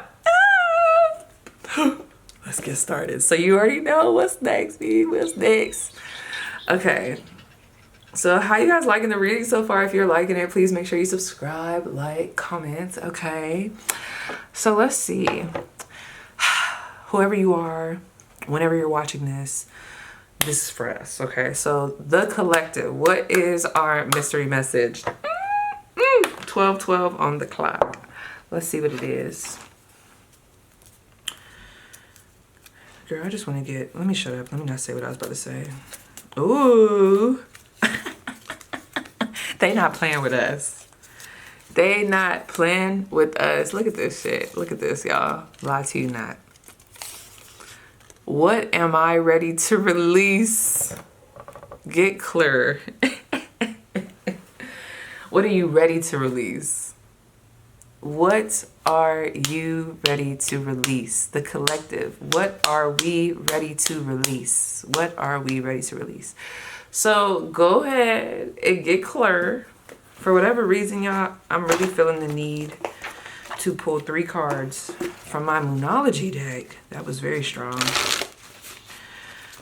let's get started. So you already know what's next, baby. What's next? Okay. So how you guys liking the reading so far? If you're liking it, please make sure you subscribe, like, comment. Okay. So let's see. Whoever you are, whenever you're watching this, this is for us. Okay. So the collective. What is our mystery message? 12:12 on the clock. Let's see what it is. Girl, I just want to get... Let me shut up. Let me not say what I was about to say. Ooh. They not playing with us. They not playing with us. Look at this shit. Look at this, y'all. Lie to you not. What am I ready to release? Get clear. What are you ready to release? What are you ready to release? The collective. What are we ready to release? What are we ready to release? So go ahead and get clear. For whatever reason, y'all, I'm really feeling the need to pull 3 cards from my Moonology deck. That was very strong.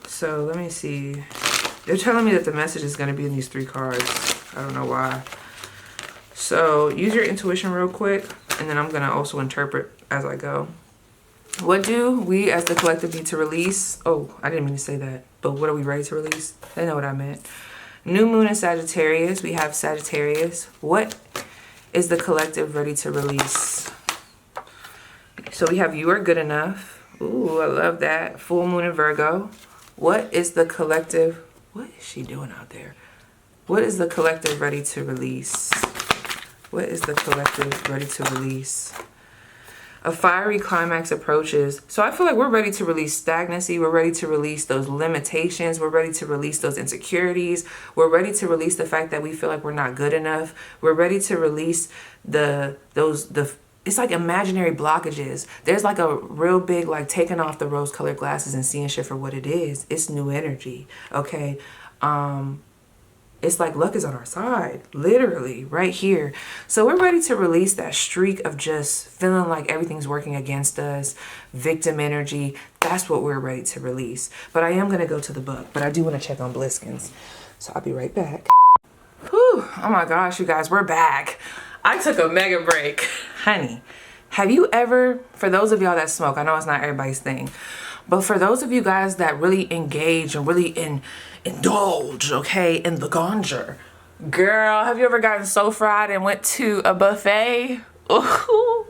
So let me see. They're telling me that the message is going to be in these 3 cards. I don't know why. So use your intuition real quick, and then I'm going to also interpret as I go. What do we as the collective need to release? Oh, I didn't mean to say that. But what are we ready to release? They know what I meant. New moon in Sagittarius. We have Sagittarius. What is the collective ready to release? So we have you are good enough. Ooh, I love that. Full moon in Virgo. What is the collective? What is she doing out there? What is the collective ready to release? What is the collective ready to release? A fiery climax approaches. So I feel like we're ready to release stagnancy. We're ready to release those limitations. We're ready to release those insecurities. We're ready to release the fact that we feel like we're not good enough. We're ready to release it's like imaginary blockages. There's like a real big, like taking off the rose colored glasses and seeing shit for what it is. It's new energy. Okay. It's like luck is on our side, literally right here. So we're ready to release that streak of just feeling like everything's working against us, victim energy. That's what we're ready to release. But I am going to go to the book, but I do want to check on Bliskins. So I'll be right back. Whew. Oh my gosh, you guys, we're back. I took a mega break. Honey, have you ever, for those of y'all that smoke, I know it's not everybody's thing, but for those of you guys that really engage and really indulge, okay, in the ganja, girl, have you ever gotten so fried and went to a buffet? Ooh.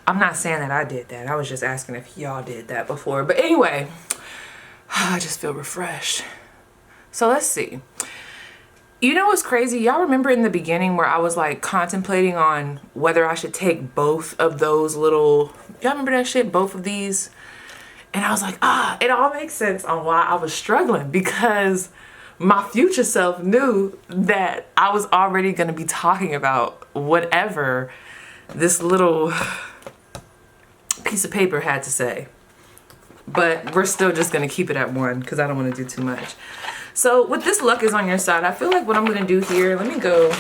I'm not saying that I did that. I was just asking if y'all did that before. But anyway, I just feel refreshed. So let's see. You know what's crazy? Y'all remember in the beginning where I was like contemplating on whether I should take both of those little, y'all remember that shit? Both of these? And I was like, it all makes sense on why I was struggling, because my future self knew that I was already going to be talking about whatever this little piece of paper had to say. But we're still just going to keep it at 1 because I don't want to do too much. So with this luck is on your side, I feel like what I'm going to do here, let me go.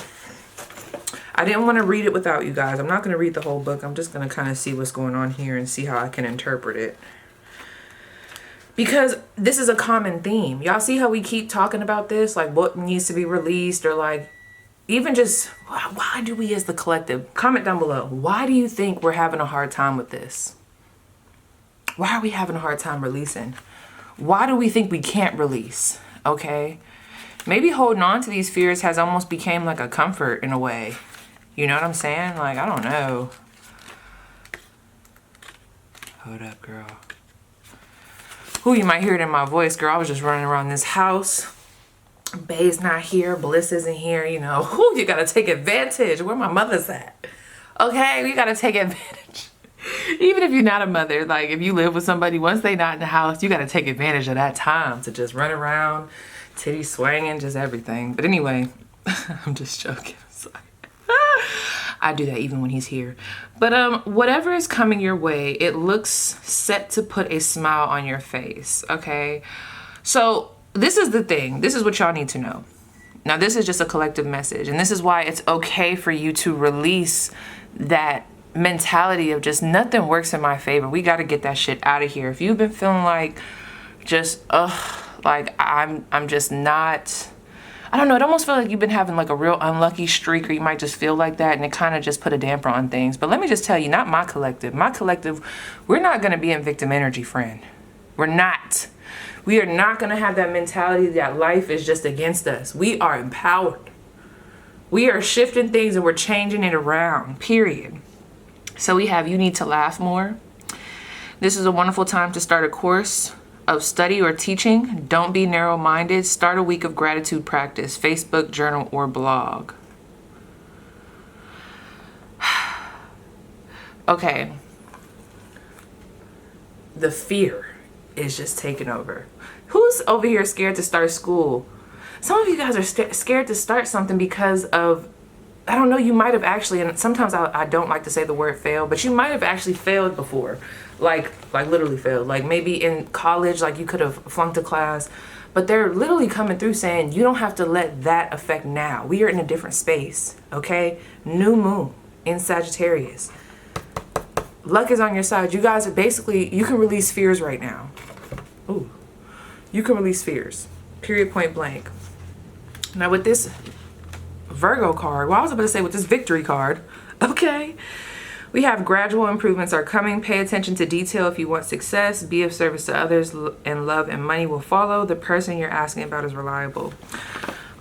I didn't want to read it without you guys. I'm not going to read the whole book. I'm just going to kind of see what's going on here and see how I can interpret it. Because this is a common theme. Y'all see how we keep talking about this? Like what needs to be released, or like even just why do we as the collective? Comment down below. Why do you think we're having a hard time with this? Why are we having a hard time releasing? Why do we think we can't release? Okay. Maybe holding on to these fears has almost became like a comfort in a way. You know what I'm saying? Like, I don't know. Hold up, girl. Ooh, you might hear it in my voice, girl. I was just running around this house. Bae's not here. Bliss isn't here. You know, ooh, you got to take advantage. Where my mother's at. Okay, we got to take advantage. Even if you're not a mother, like if you live with somebody, once they not in the house, you got to take advantage of that time to just run around, titty swinging, just everything. But anyway, I'm just joking. Sorry. I do that even when he's here. But whatever is coming your way, it looks set to put a smile on your face, okay? So this is the thing. This is what y'all need to know. Now, this is just a collective message, and this is why it's okay for you to release that mentality of just nothing works in my favor. We got to get that shit out of here. If you've been feeling like just, like I'm just not, I don't know, it almost feels like you've been having like a real unlucky streak, or you might just feel like that, and it kind of just put a damper on things. But let me just tell you, not my collective. My collective, we're not going to be in victim energy, friend. We're not. We are not going to have that mentality that life is just against us. We are empowered. We are shifting things and we're changing it around, period. So we have, you need to laugh more. This is a wonderful time to start a course of study or teaching. Don't be narrow-minded. Start a week of gratitude practice, Facebook, journal, or blog. Okay. The fear is just taking over. Who's over here scared to start school? Some of you guys are scared to start something because of I don't know, you might have actually, and sometimes I don't like to say the word fail, but you might have actually failed before. Like literally failed. Like maybe in college, like you could have flunked a class, but they're literally coming through saying you don't have to let that affect now. We are in a different space, okay? New moon in Sagittarius. Luck is on your side. You guys are basically, you can release fears right now. Ooh, you can release fears. Period, point blank. Now with this Virgo card, well, I was about to say with this victory card, okay, we have gradual improvements are coming. Pay attention to detail if you want success. Be of service to others, and love and money will follow. The person you're asking about is reliable.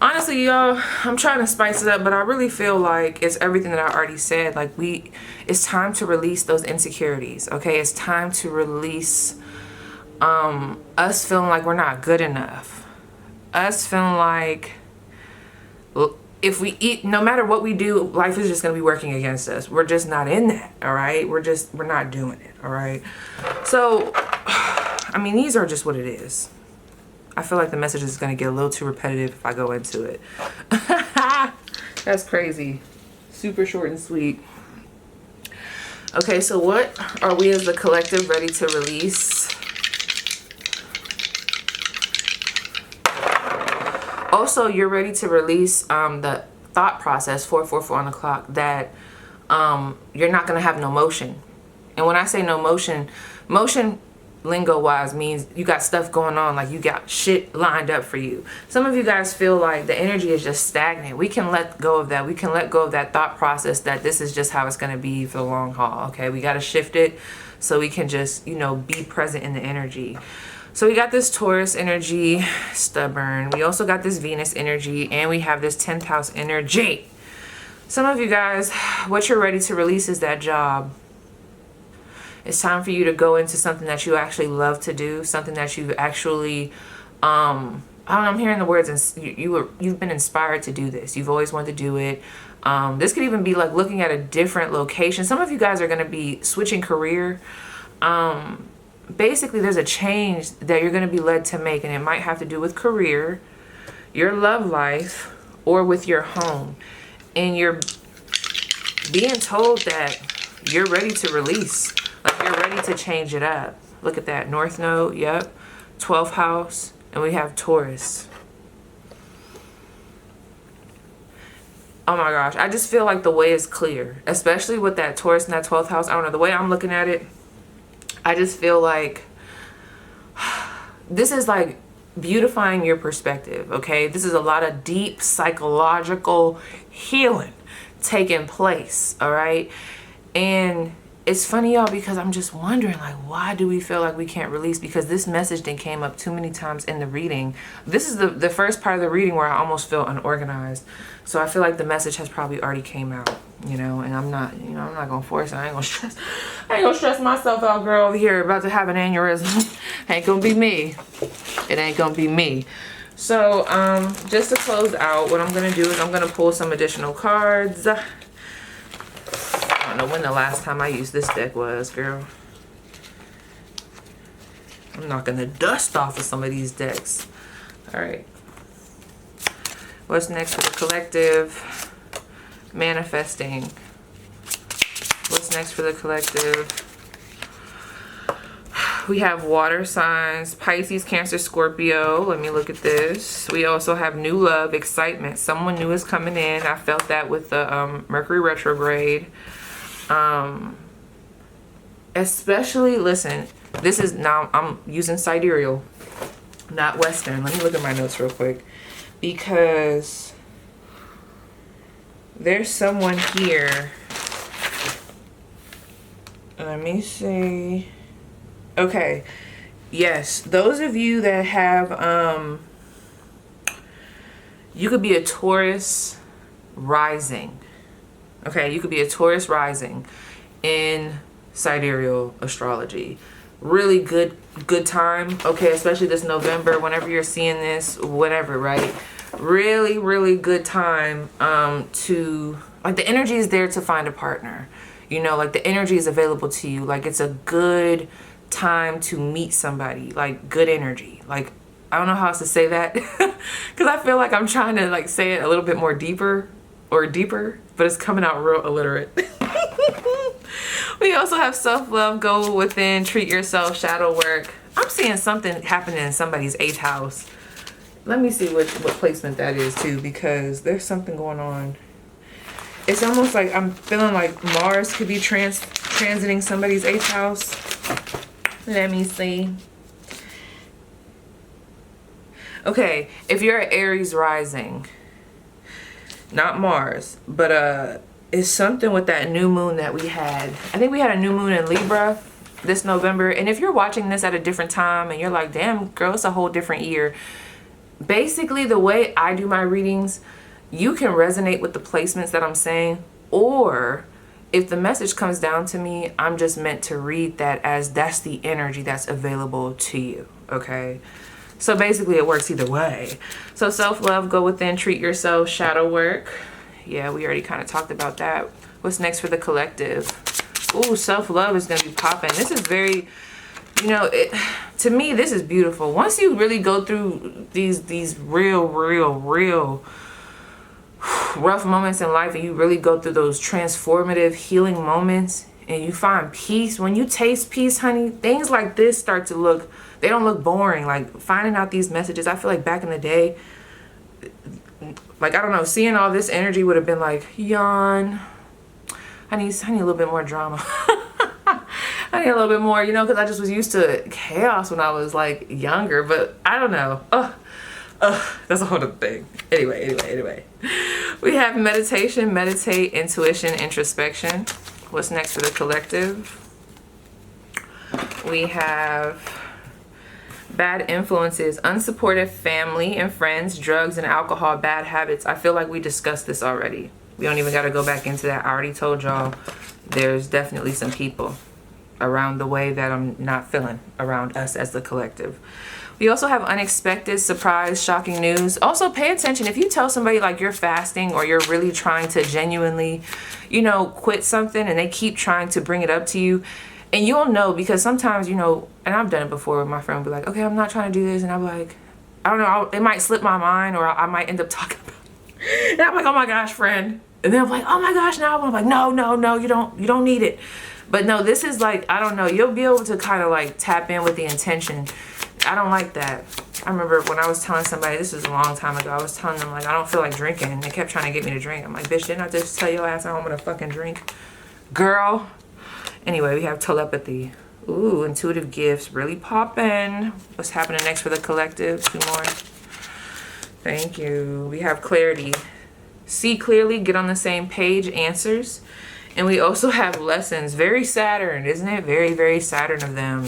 Honestly, y'all, I'm trying to spice it up, but I really feel like it's everything that I already said. Like it's time to release those insecurities, okay? It's time to release us feeling like we're not good enough. Us feeling like if we eat, no matter what we do, life is just going to be working against us. We're just not in that, all right? We're not doing it, all right? So, I mean, these are just what it is. I feel like the message is going to get a little too repetitive if I go into it. That's crazy. Super short and sweet. Okay, so what are we as the collective ready to release? Also, you're ready to release the thought process, 444 on the clock, that you're not going to have no motion. And when I say no motion, motion lingo wise means you got stuff going on, like you got shit lined up for you. Some of you guys feel like the energy is just stagnant. We can let go of that. We can let go of that thought process that this is just how it's going to be for the long haul. Okay, we got to shift it so we can just, you know, be present in the energy. So we got this Taurus energy, stubborn. We also got this Venus energy, and we have this 10th house energy. Some of you guys, what you're ready to release is that job. It's time for you to go into something that you actually love to do, something that you actually, I don't know, I'm hearing the words, and you've been inspired to do this. You've always wanted to do it. This could even be like looking at a different location. Some of you guys are going to be switching career. Basically, there's a change that you're going to be led to make, and it might have to do with career, your love life, or with your home. And you're being told that you're ready to release. Like you're ready to change it up. Look at that. North Node, yep. 12th house, and we have Taurus. Oh my gosh. I just feel like the way is clear, especially with that Taurus and that 12th house. I don't know. The way I'm looking at it, I just feel like this is like beautifying your perspective, okay? This is a lot of deep psychological healing taking place, all right? And it's funny, y'all, because I'm just wondering, like, why do we feel like we can't release? Because this message then came up too many times in the reading. This is the first part of the reading where I almost feel unorganized. So I feel like the message has probably already came out, you know, and I'm not going to force it. I ain't going to stress myself out, girl, over here about to have an aneurysm. Ain't going to be me. It ain't going to be me. So, just to close out, what I'm going to do is I'm going to pull some additional cards. I don't know when the last time I used this deck was, girl. I'm knocking the dust off of some of these decks. All right. What's next for the collective? Manifesting. What's next for the collective? We have water signs, Pisces, Cancer, Scorpio. Let me look at this. We also have new love, excitement. Someone new is coming in. I felt that with the Mercury retrograde. Especially, listen, this is now, I'm using sidereal, not Western. Let me look at my notes real quick, because there's someone here. Let me see. Okay. Yes. Those of you that have, you could be a Taurus rising. Okay. You could be a Taurus rising in sidereal astrology. Really good time. Okay. Especially this November, whenever you're seeing this, whatever, right? Really, really good time, to, like, the energy is there to find a partner. You know, like the energy is available to you. Like it's a good time to meet somebody, like good energy. Like, I don't know how else to say that because I feel like I'm trying to like say it a little bit more deeper, or deeper, but it's coming out real illiterate. We also have self-love, go within, treat yourself, shadow work. I'm seeing something happening in somebody's 8th house. Let me see what placement that is too, because there's something going on. It's almost like I'm feeling like Mars could be transiting somebody's 8th house. Let me see. Okay, if you're an Aries rising, not Mars, but it's something with that new moon that we had. I think we had a new moon in Libra this November. And if you're watching this at a different time and you're like, damn, girl, it's a whole different year. Basically, the way I do my readings, you can resonate with the placements that I'm saying, or if the message comes down to me, I'm just meant to read that as that's the energy that's available to you, okay? So basically it works either way. So self-love, go within, treat yourself, shadow work. Yeah, we already kind of talked about that. What's next for the collective? Ooh, self-love is going to be popping. This is very, you know, to me, this is beautiful. Once you really go through these real rough moments in life, and you really go through those transformative healing moments, and you find peace, when you taste peace, honey, things like this start to look, they don't look boring. Like finding out these messages, I feel like back in the day, like, I don't know, seeing all this energy would have been like, yawn. I need a little bit more drama. I need a little bit more, you know, because I just was used to chaos when I was like younger, but I don't know. That's a whole other thing. Anyway. We have meditation, meditate, intuition, introspection. What's next for the collective? We have bad influences, unsupportive family and friends, drugs and alcohol, bad habits. I feel like we discussed this already. We don't even got to go back into that. I already told y'all there's definitely some people around the way that I'm not feeling around us as the collective. We also have unexpected, surprise, shocking news. Also pay attention if you tell somebody like you're fasting or you're really trying to genuinely, you know, quit something, and they keep trying to bring it up to you. And you'll know, because sometimes, you know, and I've done it before, where my friend will be like, okay, I'm not trying to do this. And I'm like, I don't know, it might slip my mind, or I might end up talking about it. And I'm like, oh my gosh, friend. And then I'm like, oh my gosh, now I'm like, no, you don't need it. But no, this is like, I don't know, you'll be able to kind of like tap in with the intention. I don't like that. I remember when I was telling somebody, this was a long time ago, I was telling them like, I don't feel like drinking. And they kept trying to get me to drink. I'm like, bitch, didn't I just tell your ass I'm gonna fucking drink? Girl. Anyway, we have telepathy. Ooh, intuitive gifts, really popping. What's happening next for the collective? 2 more. Thank you. We have clarity. See clearly, get on the same page, answers. And we also have lessons. Very Saturn, isn't it? Very Saturn of them.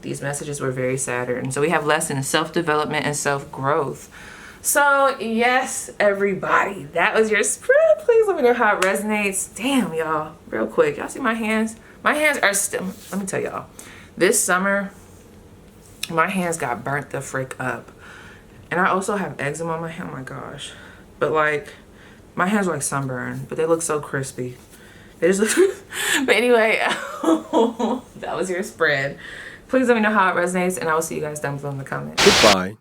These messages were very Saturn. So we have lessons, self-development and self-growth. So yes, everybody, that was your spread. Please let me know how it resonates. Damn, y'all, real quick. Y'all see my hands? My hands are still, let me tell y'all, this summer, my hands got burnt the frick up. And I also have eczema on my hand, oh my gosh. But like, my hands are like sunburned, but they look so crispy. They just look, but anyway, that was your spread. Please let me know how it resonates, and I will see you guys down below in the comments. Goodbye.